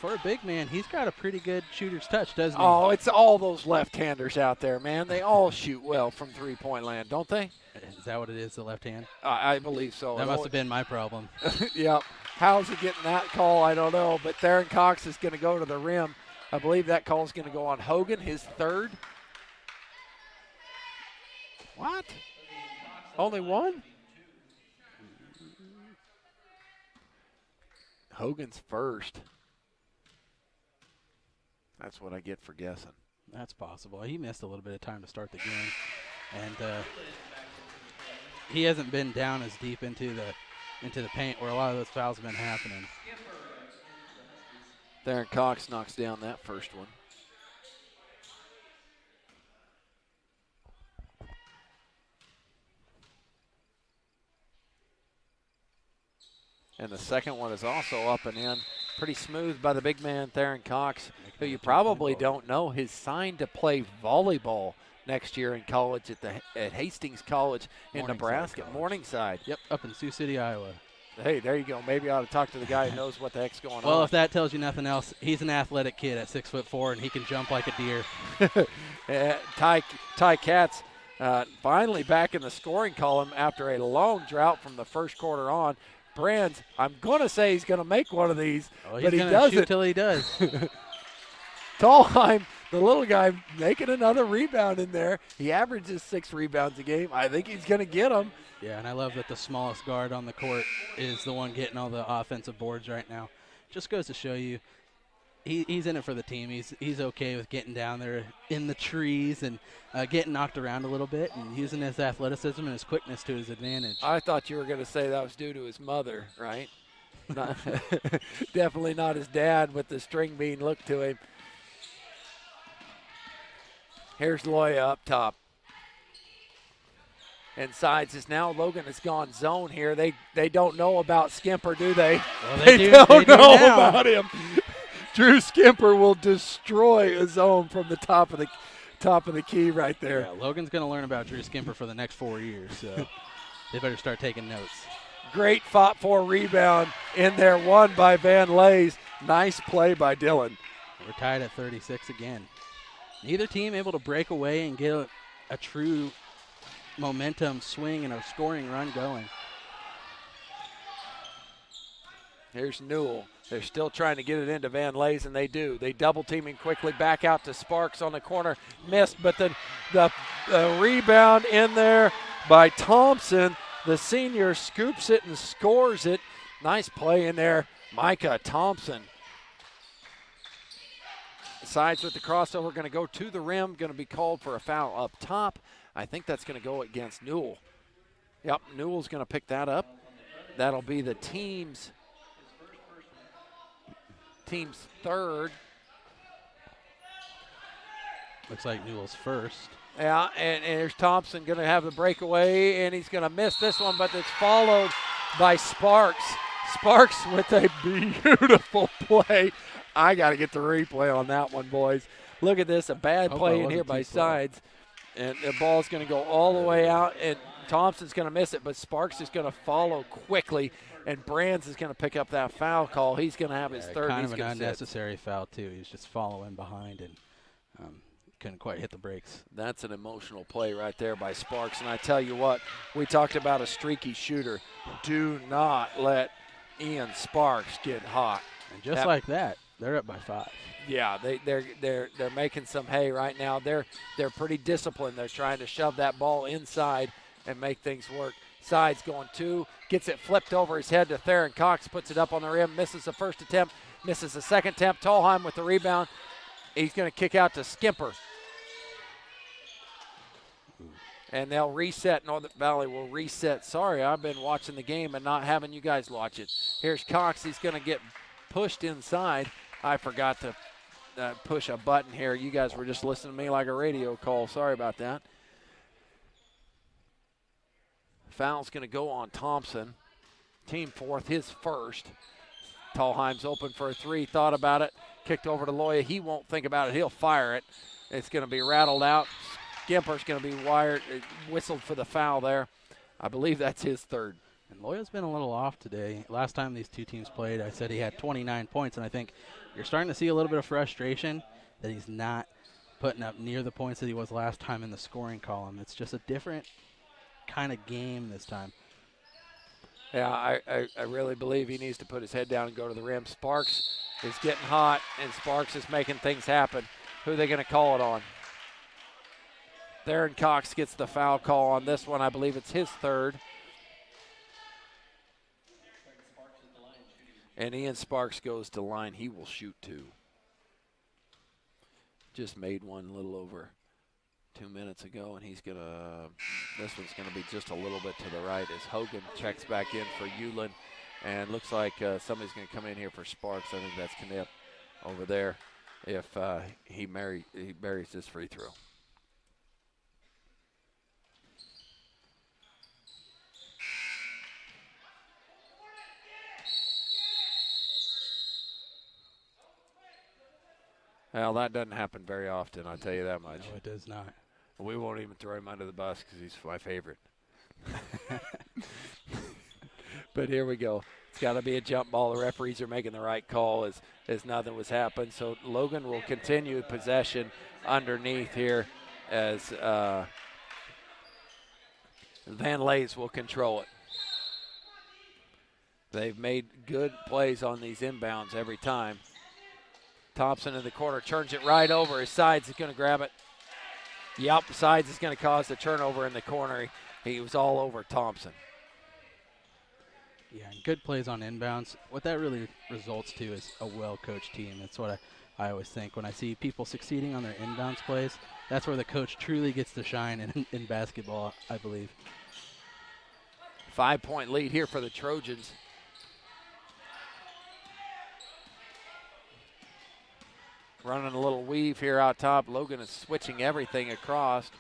For a big man, he's got a pretty good shooter's touch, doesn't he? Oh, it's all those left-handers out there, man. They all shoot well from three-point land, don't they? Is that what it is, the left hand? I believe so. That must have been my problem. Yep. How's he getting that call? I don't know. But Theron Cox is going to go to the rim. I believe that call is going to go on Hogan, his third. What? Only one? Hogan's first. That's what I get for guessing. That's possible. He missed a little bit of time to start the game, and he hasn't been down as deep into the paint where a lot of those fouls have been happening. Theron Cox knocks down that first one. And the second one is also up and in. Pretty smooth by the big man, Theron Cox, who you probably don't know, is signed to play volleyball next year in college at Hastings College in Nebraska. Morningside. Yep, up in Sioux City, Iowa. Hey, there you go. Maybe I ought to talk to the guy who knows what the heck's going on. Well, if that tells you nothing else, he's an athletic kid at 6'4", and he can jump like a deer. Ty Katz Finally back in the scoring column after a long drought from the first quarter on. Brands, I'm going to say he's going to make one of these, Oh, but he he's gonna shoot doesn't. till he does. Tallheim, the little guy, making another rebound in there. He averages 6 rebounds a game. I think he's going to get them. Yeah, and I love that the smallest guard on the court is the one getting all the offensive boards right now. Just goes to show you he's in it for the team. He's okay with getting down there in the trees and getting knocked around a little bit and using his athleticism and his quickness to his advantage. I thought you were going to say that was due to his mother, right? Not definitely not his dad with the string bean look to him. Here's Loya up top. And sides is now. Logan has gone zone here. They don't know about Skimper, do they? Well, They don't know about him. Drew Skimper will destroy a zone from the top of the key right there. Yeah, Logan's going to learn about Drew Skimper for the next 4 years, so they better start taking notes. Great fought for rebound in there, won by Van Lays. Nice play by Dylan. We're tied at 36 again. Neither team able to break away and get a true momentum swing and a scoring run going. Here's Newell. They're still trying to get it into Van Lays, and they do. They double team him quickly back out to Sparks on the corner. Missed, but then the rebound in there by Thompson. The senior scoops it and scores it. Nice play in there, Micah Thompson. Sides with the crossover, going to go to the rim, going to be called for a foul up top. I think that's going to go against Newell. Yep, Newell's going to pick that up. That'll be the team's third. Looks like Newell's first. Yeah, and there's Thompson going to have the breakaway, and he's going to miss this one, but it's followed by Sparks. Sparks with a beautiful play. I got to get the replay on that one, boys. Look at this, a bad play in here by Sides. And the ball's going to go all the way out, and Thompson's going to miss it, but Sparks is going to follow quickly, and Brands is going to pick up that foul call. He's going to have his third. Kind of an unnecessary foul, too. He's just following behind and couldn't quite hit the brakes. That's an emotional play right there by Sparks, and I tell you what, we talked about a streaky shooter. Do not let Ian Sparks get hot. And just like that, they're up by 5. Yeah, they're making some hay right now. They're pretty disciplined. They're trying to shove that ball inside and make things work. Sides going 2, gets it flipped over his head to Theron Cox, puts it up on the rim, misses the first attempt, misses the second attempt. Tallheim with the rebound. He's going to kick out to Skimper. And they'll reset. Northern Valley will reset. Sorry, I've been watching the game and not having you guys watch it. Here's Cox. He's going to get pushed inside. I forgot to push a button here. You guys were just listening to me like a radio call. Sorry about that. Foul's going to go on Thompson. Team fourth, his first. Tallheim's open for a 3. Thought about it. Kicked over to Loya. He won't think about it. He'll fire it. It's going to be rattled out. Skimper's going to be whistled for the foul there. I believe that's his third. And Loya's been a little off today. Last time these two teams played, I said he had 29 points, and I think you're starting to see a little bit of frustration that he's not putting up near the points that he was last time in the scoring column. It's just a different kind of game this time. Yeah, I really believe he needs to put his head down and go to the rim. Sparks is getting hot, and Sparks is making things happen. Who are they going to call it on? Theron Cox gets the foul call on this one. I believe it's his third. And Ian Sparks goes to line. He will shoot 2. Just made one a little over 2 minutes ago, and he's going to – this one's going to be just a little bit to the right as Hogan checks back in for Euland. And looks like somebody's going to come in here for Sparks. I think that's Knipp over there if he buries this free throw. Well, that doesn't happen very often, I'll tell you that much. No, it does not. We won't even throw him under the bus because he's my favorite. But here we go. It's got to be a jump ball. The referees are making the right call as nothing was happened. So Logan will continue possession underneath here as Van Lays will control it. They've made good plays on these inbounds every time. Thompson in the corner turns it right over. His sides is going to grab it. Yep, sides is going to cause the turnover in the corner. He was all over Thompson. Yeah, and good plays on inbounds. What that really results to is a well-coached team. That's what I always think. When I see people succeeding on their inbounds plays, that's where the coach truly gets to shine in basketball, I believe. 5-point lead here for the Trojans. Running a little weave here out top. Logan is switching everything across.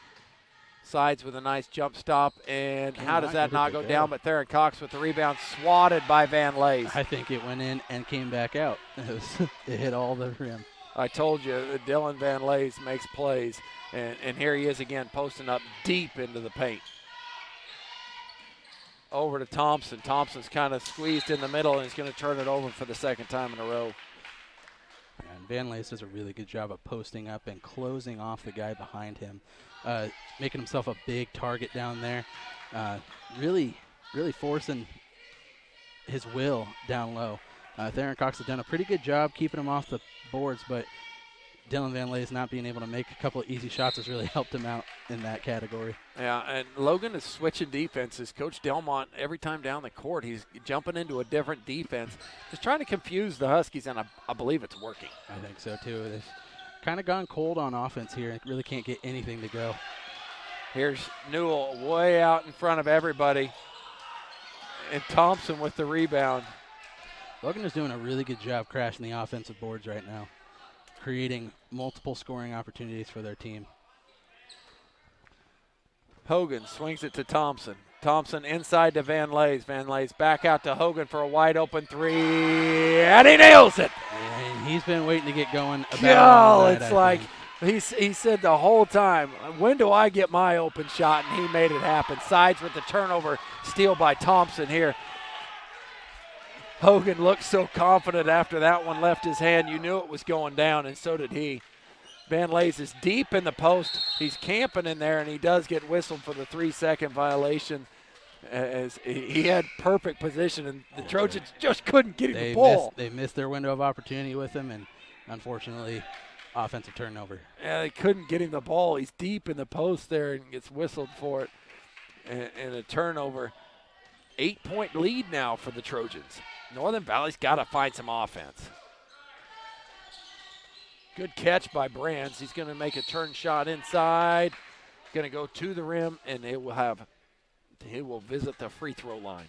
Sides with a nice jump stop, and how does that not go down? But Theron Cox with the rebound, swatted by Van Lays. I think it went in and came back out. It hit all the rim. I told you that Dylan Van Lays makes plays, and here he is again posting up deep into the paint. Over to Thompson. Thompson's kind of squeezed in the middle, and he's going to turn it over for the second time in a row. And Van Lays does a really good job of posting up and closing off the guy behind him, making himself a big target down there, really forcing his will down low. Theron Cox has done a pretty good job keeping him off the boards, but Dylan Van Lays not being able to make a couple of easy shots has really helped him out in that category. Yeah, and Logan is switching defenses. Coach Delmont, every time down the court, he's jumping into a different defense, just trying to confuse the Huskies, and I believe it's working. I think so, too. They've kind of gone cold on offense here and really can't get anything to go. Here's Newell way out in front of everybody, and Thompson with the rebound. Logan is doing a really good job crashing the offensive boards right now, creating multiple scoring opportunities for their team. Hogan swings it to Thompson. Thompson inside to Van Lays. Van Lays back out to Hogan for a wide open three, and he nails it. And he's been waiting to get going. It's like he said the whole time, when do I get my open shot? And he made it happen. Sides with the turnover, steal by Thompson here. Hogan looked so confident after that one left his hand. You knew it was going down, and so did he. Van Lays is deep in the post. He's camping in there, and he does get whistled for the 3-second violation, as he had perfect position, and the Trojans just couldn't get him the ball. They missed their window of opportunity with him, and unfortunately, offensive turnover. Yeah, they couldn't get him the ball. He's deep in the post there and gets whistled for it, and a turnover. 8-point lead now for the Trojans. Northern Valley's got to find some offense. Good catch by Brands. He's going to make a turn shot inside. Going to go to the rim, and he will visit the free throw line.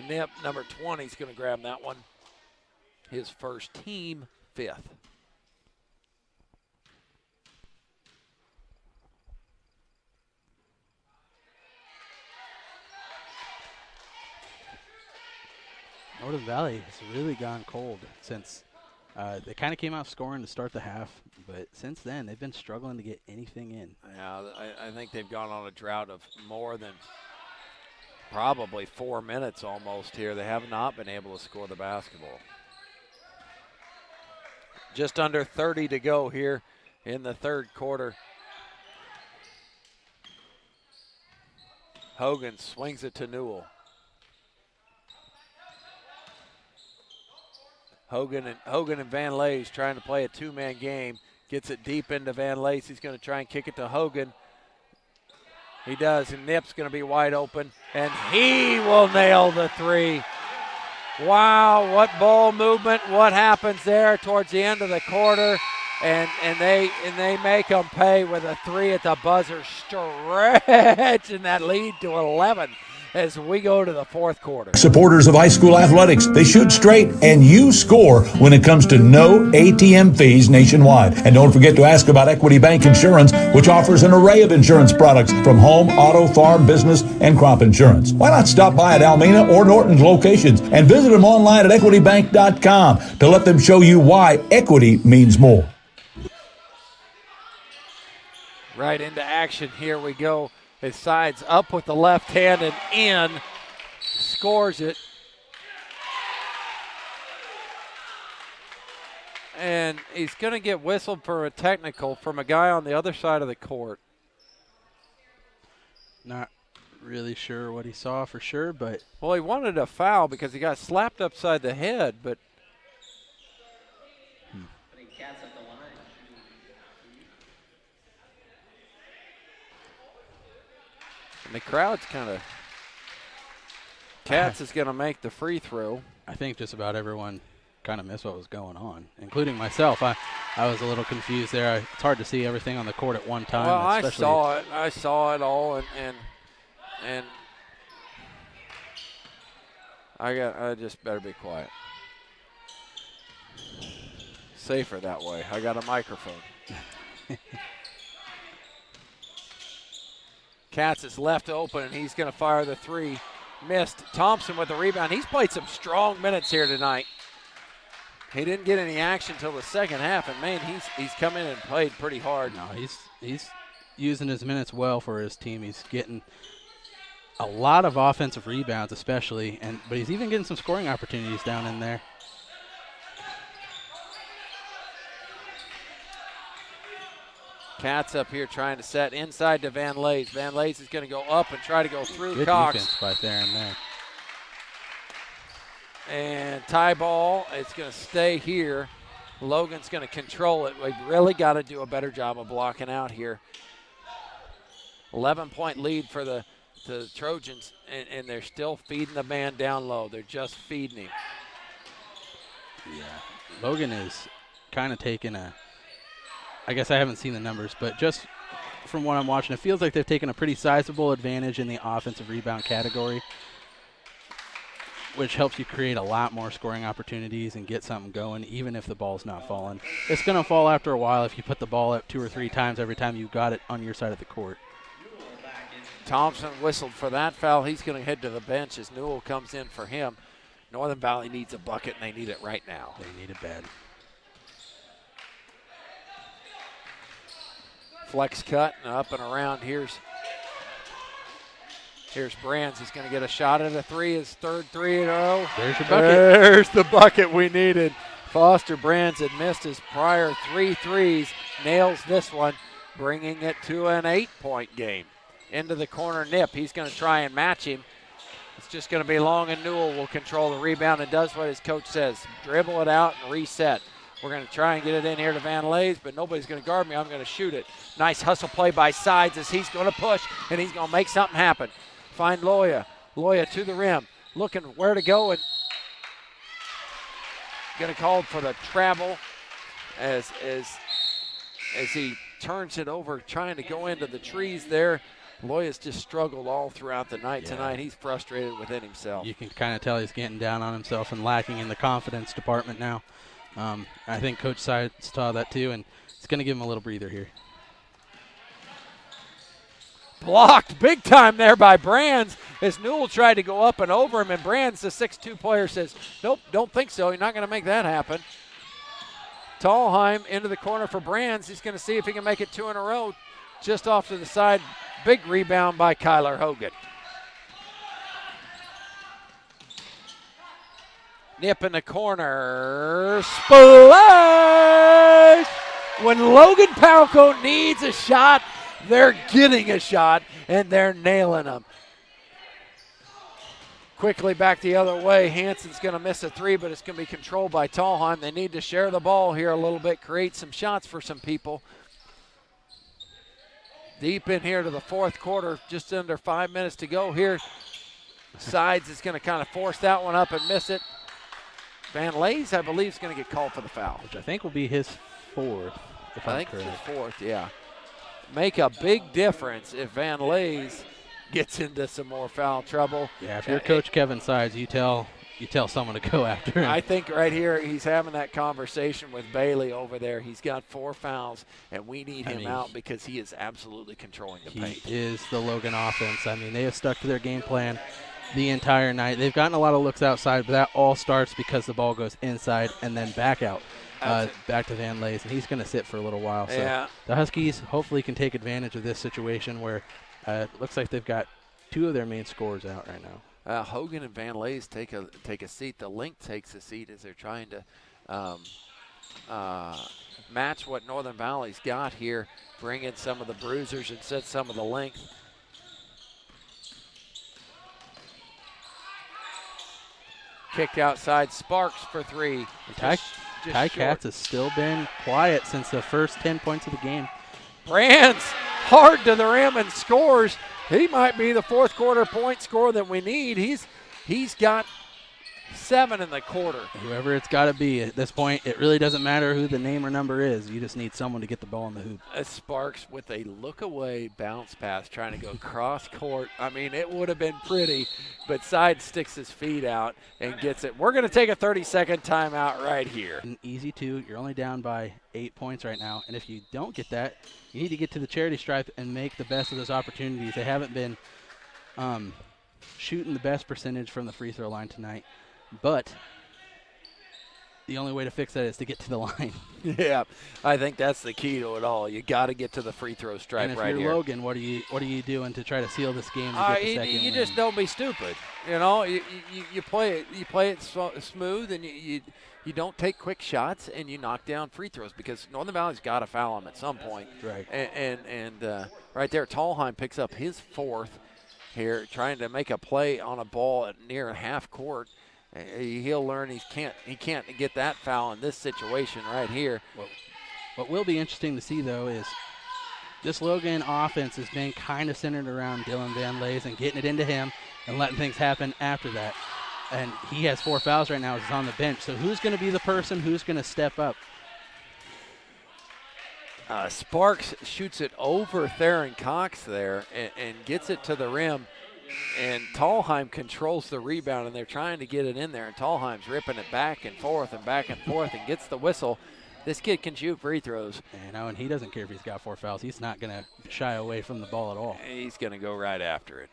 Nip, number 20, is going to grab that one. His first, team 5th. Northern Valley has really gone cold since they kind of came out scoring to start the half, but since then they've been struggling to get anything in. Yeah, I think they've gone on a drought of more than probably 4 minutes almost here. They have not been able to score the basketball. Just under 30 to go here in the third quarter. Hogan swings it to Newell. Hogan and Van Lays trying to play a two-man game. Gets it deep into Van Lays. He's going to try and kick it to Hogan. He does, and Nip's going to be wide open, and he will nail the three. Wow, what ball movement, what happens there towards the end of the quarter, and they make them pay with a three at the buzzer, stretching that lead to 11 as we go to the fourth quarter. Supporters of high school athletics, they shoot straight and you score when it comes to no ATM fees nationwide. And don't forget to ask about Equity Bank Insurance, which offers an array of insurance products from home, auto, farm, business, and crop insurance. Why not stop by at Almena or Norton's locations and visit them online at equitybank.com to let them show you why equity means more. Right into action, here we go. His sides up with the left hand and in, scores it. And he's going to get whistled for a technical from a guy on the other side of the court. Not really sure what he saw for sure, but Well, he wanted a foul because he got slapped upside the head, but I think Cat's at the line. and the crowd's kind of. Katz is going to make the free throw. I think just about everyone kind of missed what was going on, including myself. I was a little confused there. It's hard to see everything on the court at one time. Well, I especially saw it. I saw it all, and I just better be quiet. Safer that way. I got a microphone. Katz is left open, and he's going to fire the three. Missed. Thompson with the rebound. He's played some strong minutes here tonight. He didn't get any action until the second half, and man, he's come in and played pretty hard. No, he's using his minutes well for his team. He's getting a lot of offensive rebounds, especially, but he's even getting some scoring opportunities down in there. Katz up here trying to set inside to Van Lays. Van Lays is going to go up and try to go through Good Cox. defense by Theron there. And tie ball, it's going to stay here. Logan's going to control it. We've really got to do a better job of blocking out here. 11-point lead for the Trojans, and they're still feeding the man down low. They're just feeding him. Yeah, Logan is kind of taking I guess I haven't seen the numbers, but just from what I'm watching, it feels like they've taken a pretty sizable advantage in the offensive rebound category, which helps you create a lot more scoring opportunities and get something going, even if the ball's not falling. It's going to fall after a while if you put the ball up 2 or 3 times every time you got it on your side of the court. Thompson whistled for that foul. He's going to head to the bench as Newell comes in for him. Northern Valley needs a bucket, and they need it right now. They need it bad. Flex cut and up and around. Here's Brands. He's going to get a shot at a three. His third three in a row. There's your bucket. There's the bucket we needed. Foster Brands had missed his prior 3 threes. Nails this one, bringing it to an 8-point game. Into the corner, Nip. He's going to try and match him. It's just going to be long, and Newell will control the rebound and does what his coach says. Dribble it out and reset. We're going to try and get it in here to Van Lays, but nobody's going to guard me. I'm going to shoot it. Nice hustle play by Sides as he's going to push, and he's going to make something happen. Find Loya. Loya to the rim, looking where to go, and going to call for the travel as he turns it over, trying to go into the trees there. Loya's just struggled all throughout the night tonight. He's frustrated within himself. You can kind of tell he's getting down on himself and lacking in the confidence department now. I think Coach Sides saw that too, and it's going to give him a little breather here. Blocked big time there by Brands as Newell tried to go up and over him, and Brands, the 6'2 player, says, nope, don't think so. You're not going to make that happen. Tallheim into the corner for Brands. He's going to see if he can make it 2 in a row. Just off to the side, big rebound by Kyler Hogan. Nip in the corner, splash! When Logan Palco needs a shot, they're getting a shot, and they're nailing them. Quickly back the other way. Hansen's going to miss a 3, but it's going to be controlled by Tallheim. They need to share the ball here a little bit, create some shots for some people. Deep in here to the fourth quarter, just under 5 minutes to go here. Sides is going to kind of force that one up and miss it. Van Lays, I believe, is going to get called for the foul. Which I think will be his 4th, if I'm I think correct. it's his 4th, yeah. Make a big difference if Van Lays gets into some more foul trouble. Yeah, if you're Coach Kevin Sides, you tell someone to go after him. I think right here he's having that conversation with Bailey over there. He's got 4 fouls, and we need him out because he is absolutely controlling the paint. He is the Logan offense. I mean, they have stuck to their game plan the entire night. They've gotten a lot of looks outside, but that all starts because the ball goes inside and then back out, back to Van Lays, and he's going to sit for a little while. So the Huskies hopefully can take advantage of this situation where it looks like they've got 2 of their main scorers out right now. Hogan and Van Lays take a seat. The Link takes a seat as they're trying to match what Northern Valley's got here, bring in some of the bruisers and set some of the length. Kicked outside, Sparks for three. Ty Katz has still been quiet since the first 10 points of the game. Brands hard to the rim and scores. He might be the fourth quarter point scorer that we need. He's got 7 in the quarter. Whoever it's got to be at this point, it really doesn't matter who the name or number is. You just need someone to get the ball in the hoop. Sparks with a look-away bounce pass trying to go cross court. I mean, it would have been pretty, but Side sticks his feet out and gets it. We're going to take a 30-second timeout right here. An easy 2. You're only down by 8 points right now, and if you don't get that, you need to get to the charity stripe and make the best of those opportunities. They haven't been shooting the best percentage from the free throw line tonight. But the only way to fix that is to get to the line. Yeah, I think that's the key to it all. You got to get to the free throw stripe and if right you're here. Logan, what are you doing to try to seal this game and get the second you win? just don't be stupid. You know, you play it smooth, and you don't take quick shots, and you knock down free throws because Northern Valley's got to foul them at some point. Right. And right there, Tallheim picks up his 4th here, trying to make a play on a ball at near half court. He'll learn he can't get that foul in this situation right here. What will be interesting to see, though, is this Logan offense has been kind of centered around Dylan Van Lays and getting it into him and letting things happen after that. And he has 4 fouls right now as he's on the bench. So who's going to be the person who's going to step up? Sparks shoots it over Theron Cox there and gets it to the rim. And Tallheim controls the rebound, and they're trying to get it in there. And Tallheim's ripping it back and forth and gets the whistle. This kid can shoot free throws. And he doesn't care if he's got 4 fouls. He's not going to shy away from the ball at all. He's going to go right after it.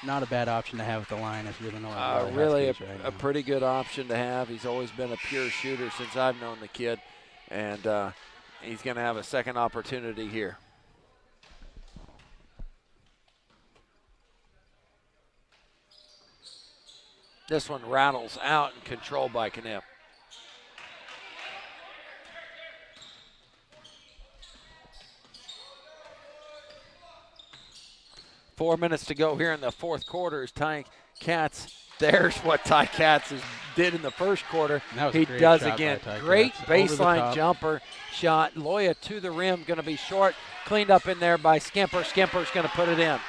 Not a bad option to have at the line if you're the Northern Valley really Huskies right a now. pretty good option to have. He's always been a pure shooter since I've known the kid. And he's going to have a second opportunity here. This one rattles out and controlled by Knipp. Four minutes to go here in the fourth quarter as Ty Katz. There's what Ty Katz did in the first quarter. He does again. Great baseline jumper shot. Loya to the rim, going to be short. Cleaned up in there by Skimper. Skimper's going to put it in.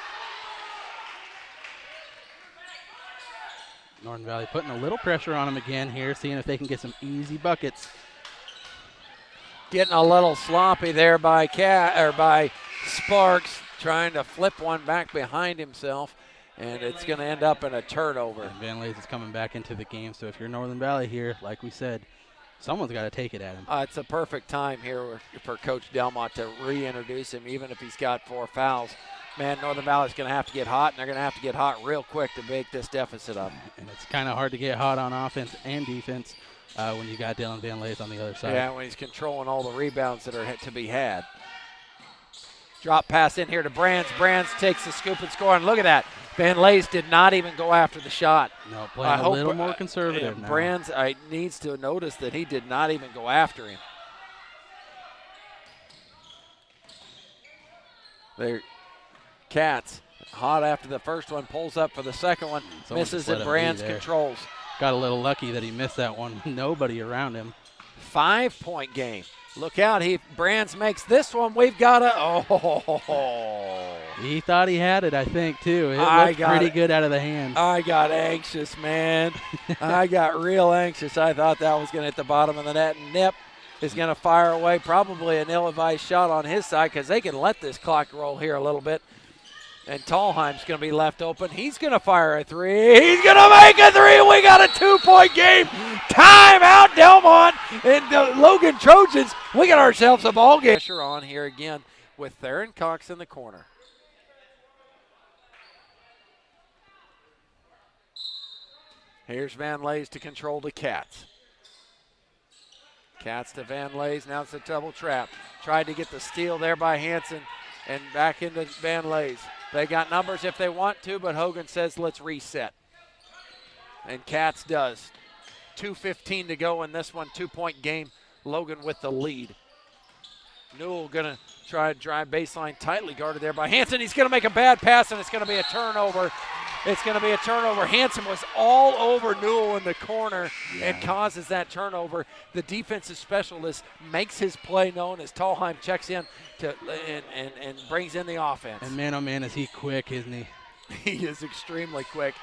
Northern Valley putting a little pressure on him again here, seeing if they can get some easy buckets. Getting a little sloppy there by Sparks, trying to flip one back behind himself, and it's going to end up in a turnover. And Van Lays is coming back into the game, so if you're Northern Valley here, like we said, someone's got to take it at him. It's a perfect time here for Coach Delmont to reintroduce him, even if he's got 4 fouls. Man, Northern Valley's going to have to get hot, and they're going to have to get hot real quick to make this deficit up. And it's kind of hard to get hot on offense and defense when you got Dylan Van Lays on the other side. Yeah, when he's controlling all the rebounds that are to be had. Drop pass in here to Brands. Brands takes the scoop and score, and look at that. Van Lays did not even go after the shot. No, playing a little more conservative now. Brands needs to notice that he did not even go after him. There. Katz, hot after the first one, pulls up for the second one, misses it, Brands controls. Got a little lucky that he missed that one. Nobody around him. 5-point game. Look out, Brands makes this one. We've got He thought he had it, I think, too. It looked pretty good out of the hand. I got anxious, man. I got real anxious. I thought that was going to hit the bottom of the net. And Knipp is going to fire away probably an ill-advised shot on his side because they can let this clock roll here a little bit. And Tallheim's going to be left open. He's going to fire a 3. He's going to make a 3. We got a 2-point game. Timeout, Delmont and the Logan Trojans. We got ourselves a ball game. Pressure on here again with Theron Cox in the corner. Here's Van Lays to control the Katz. Katz to Van Lays. Now it's a double trap. Tried to get the steal there by Hansen and back into Van Lays. They got numbers if they want to, but Hogan says let's reset. And Katz does. 2:15 to go in this one, 2-point game. Logan with the lead. Newell gonna try to drive baseline, tightly guarded there by Hanson. He's gonna make a bad pass, and it's gonna be a turnover. It's gonna be a turnover. Hanson was all over Newell in the corner and causes that turnover. The defensive specialist makes his play known as Tallheim checks in to and brings in the offense. And man, oh man, is he quick, isn't he? He is extremely quick.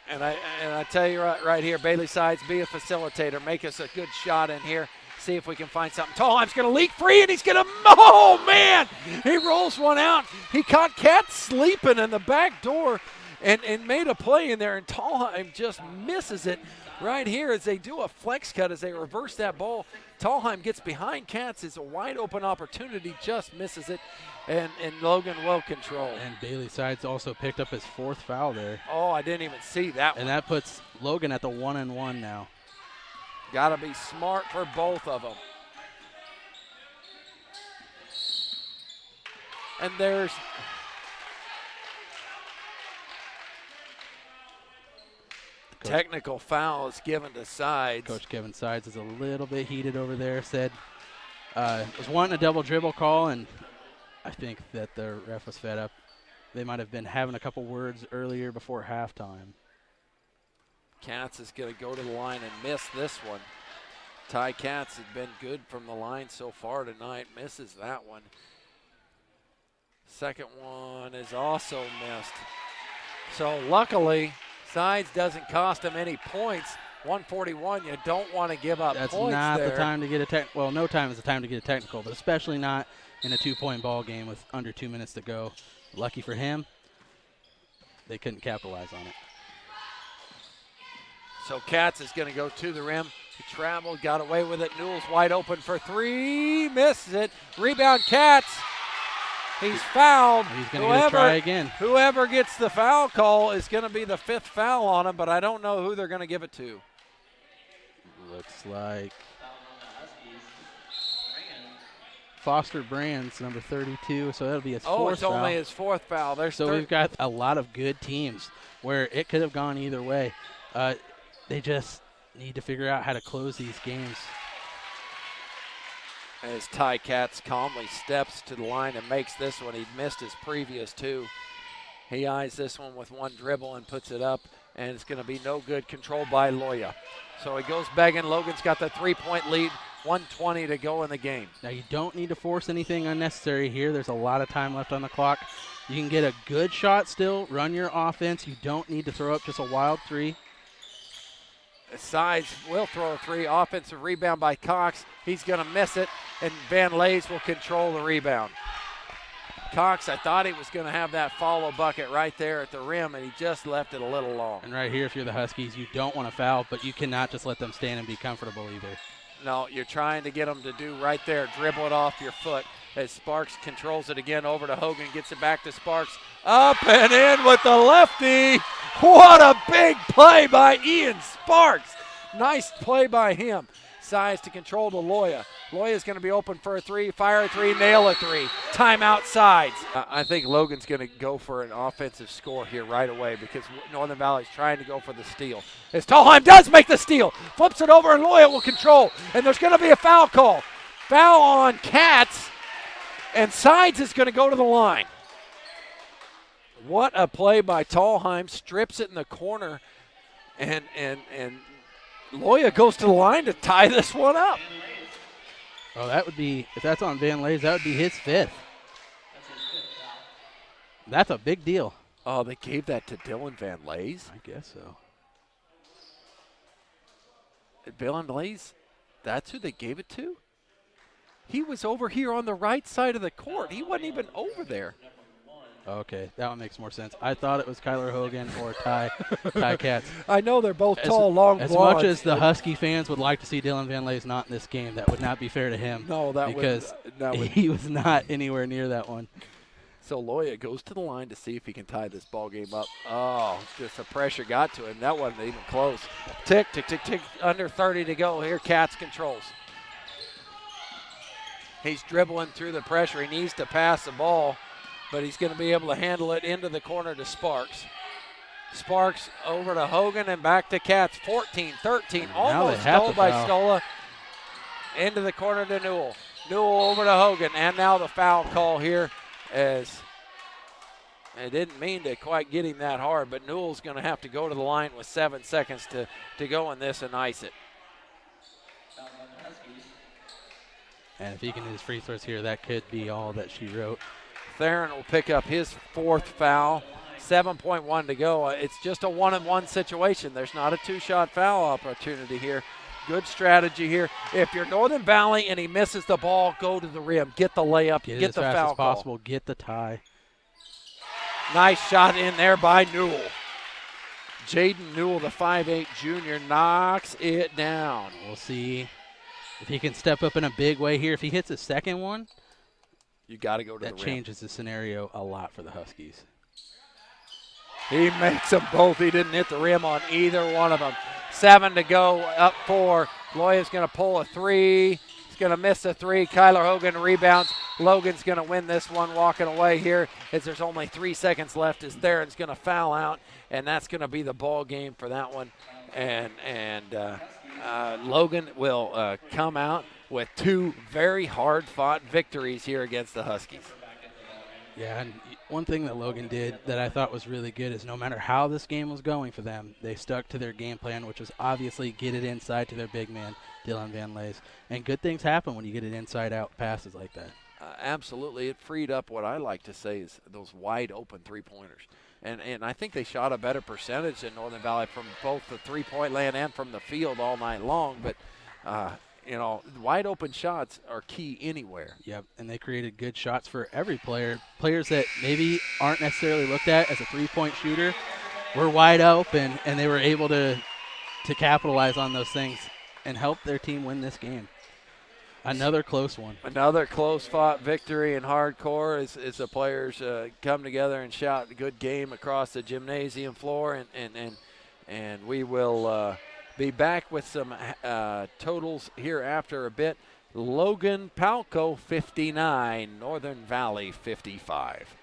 And I tell you right here, Bailey Sides, be a facilitator. Make us a good shot in here. See if we can find something. Tallheim's going to leak free, and he's going to, oh, man. He rolls one out. He caught Katz sleeping in the back door and made a play in there, and Tallheim just misses it right here as they do a flex cut as they reverse that ball. Tallheim gets behind Katz. It's a wide-open opportunity, just misses it, and Logan will control. And Bailey Sides also picked up his 4th foul there. Oh, I didn't even see that one. And that puts Logan at the 1-and-1 now. Got to be smart for both of them. And there's technical foul is given to Sides. Coach Kevin Sides is a little bit heated over there. Said was wanting a double dribble call, and I think that the ref was fed up. They might have been having a couple words earlier before halftime. Katz is going to go to the line and miss this one. Ty Katz has been good from the line so far tonight. Misses that one. Second one is also missed. So luckily, Sides doesn't cost him any points. 141, you don't want to give up That's points not there. the time to get a well, no time is the time to get a technical, but especially not in a 2-point ball game with under 2 minutes to go. Lucky for him, they couldn't capitalize on it. So Katz is going to go to the rim. He traveled, got away with it. Newell's wide open for 3, misses it. Rebound Katz. He's fouled. He's going to get a try again. Whoever gets the foul call is going to be the 5th foul on him, but I don't know who they're going to give it to. Looks like Foster Brands, number 32, so that'll be his 4th foul. Oh, it's only his 4th foul. So we've got a lot of good teams where it could have gone either way. They just need to figure out how to close these games. As Ty Katz calmly steps to the line and makes this one. He missed his previous 2. He eyes this one with one dribble and puts it up, and it's going to be no good. Controlled by Loya. So he goes begging. Logan's got the 3-point lead. 1:20 to go in the game. Now you don't need to force anything unnecessary here. There's a lot of time left on the clock. You can get a good shot still, run your offense. You don't need to throw up just a wild 3. Sides will throw a 3. Offensive rebound by Cox. He's going to miss it, and Van Lays will control the rebound. Cox, I thought he was going to have that follow bucket right there at the rim, and he just left it a little long. And right here, if you're the Huskies, you don't want to foul, but you cannot just let them stand and be comfortable either. No, you're trying to get them to do right there, dribble it off your foot as Sparks controls it again over to Hogan, gets it back to Sparks. Up and in with the lefty. What a big play by Ian Sparks. Nice play by him. Size to control to Loya. Loya's going to be open for a 3, fire a 3, nail a 3. Timeout Sides. I think Logan's going to go for an offensive score here right away because Northern Valley's trying to go for the steal. As Tallheim does make the steal. Flips it over and Loya will control. And there's going to be a foul call. Foul on Katz. And Sides is going to go to the line. What a play by Tallheim. Strips it in the corner. And Loya goes to the line to tie this one up. Oh, that would be, if that's on Van Lays, that would be his 5th. That's a big deal. Oh, they gave that to Dylan Van Lays? I guess so. Dylan Lays, that's who they gave it to? He was over here on the right side of the court. He wasn't even over there. Okay, that one makes more sense. I thought it was Kyler Hogan or Ty Katz. I know they're both tall, long As blondes. much as the Husky fans would like to see Dylan Van Lays not in this game, that would not be fair to him. No, because would. He was not anywhere near that one. So Loya goes to the line to see if he can tie this ball game up. Oh, just the pressure got to him. That wasn't even close. Tick, tick, tick, tick. Under 30 to go. Here, Katz controls. He's dribbling through the pressure. He needs to pass the ball, but he's going to be able to handle it into the corner to Sparks. Sparks over to Hogan and back to Katz. 14-13, Now almost they have stole to by foul. Stola. Into the corner to Newell. Newell over to Hogan, and now the foul call here as I didn't mean to quite get him that hard, but Newell's going to have to go to the line with 7 seconds to go in this and ice it. Foul on the Huskies. And if he can hit his free throws here, that could be all that she wrote. Theron will pick up his 4th foul. 7.1 to go. It's just a 1-on-1 situation. There's not a 2-shot foul opportunity here. Good strategy here. If you're Northern Valley and he misses the ball, go to the rim. Get the layup. Get it Get as the fast foul as call. possible. Get the tie. Nice shot in there by Newell. Jaden Newell, the 5'8 junior, knocks it down. We'll see if he can step up in a big way here. If he hits a second one, You got to go to that the rim. changes the scenario a lot for the Huskies. He makes them both. He didn't hit the rim on either one of them. 7 to go, up 4. Loya's going to pull a 3. He's going to miss a 3. Kyler Hogan rebounds. Logan's going to win this one walking away here as there's only 3 seconds left as Theron's going to foul out, and that's going to be the ball game for that one. And Logan will come out with 2 very hard-fought victories here against the Huskies. Yeah, and one thing that Logan did that I thought was really good is no matter how this game was going for them, they stuck to their game plan, which was obviously get it inside to their big man, Dylan Van Lees. And good things happen when you get it inside-out passes like that. Absolutely. It freed up what I like to say is those wide-open three-pointers. And I think they shot a better percentage in Northern Valley from both the three-point land and from the field all night long. But, wide-open shots are key anywhere. Yep, and they created good shots for every player. Players that maybe aren't necessarily looked at as a three-point shooter were wide open, and they were able to capitalize on those things and help their team win this game. Another close one. Another close-fought victory in hardcore as the players come together and shout a good game across the gymnasium floor. And we will be back with some totals here after a bit. Logan Palco 59, Northern Valley 55.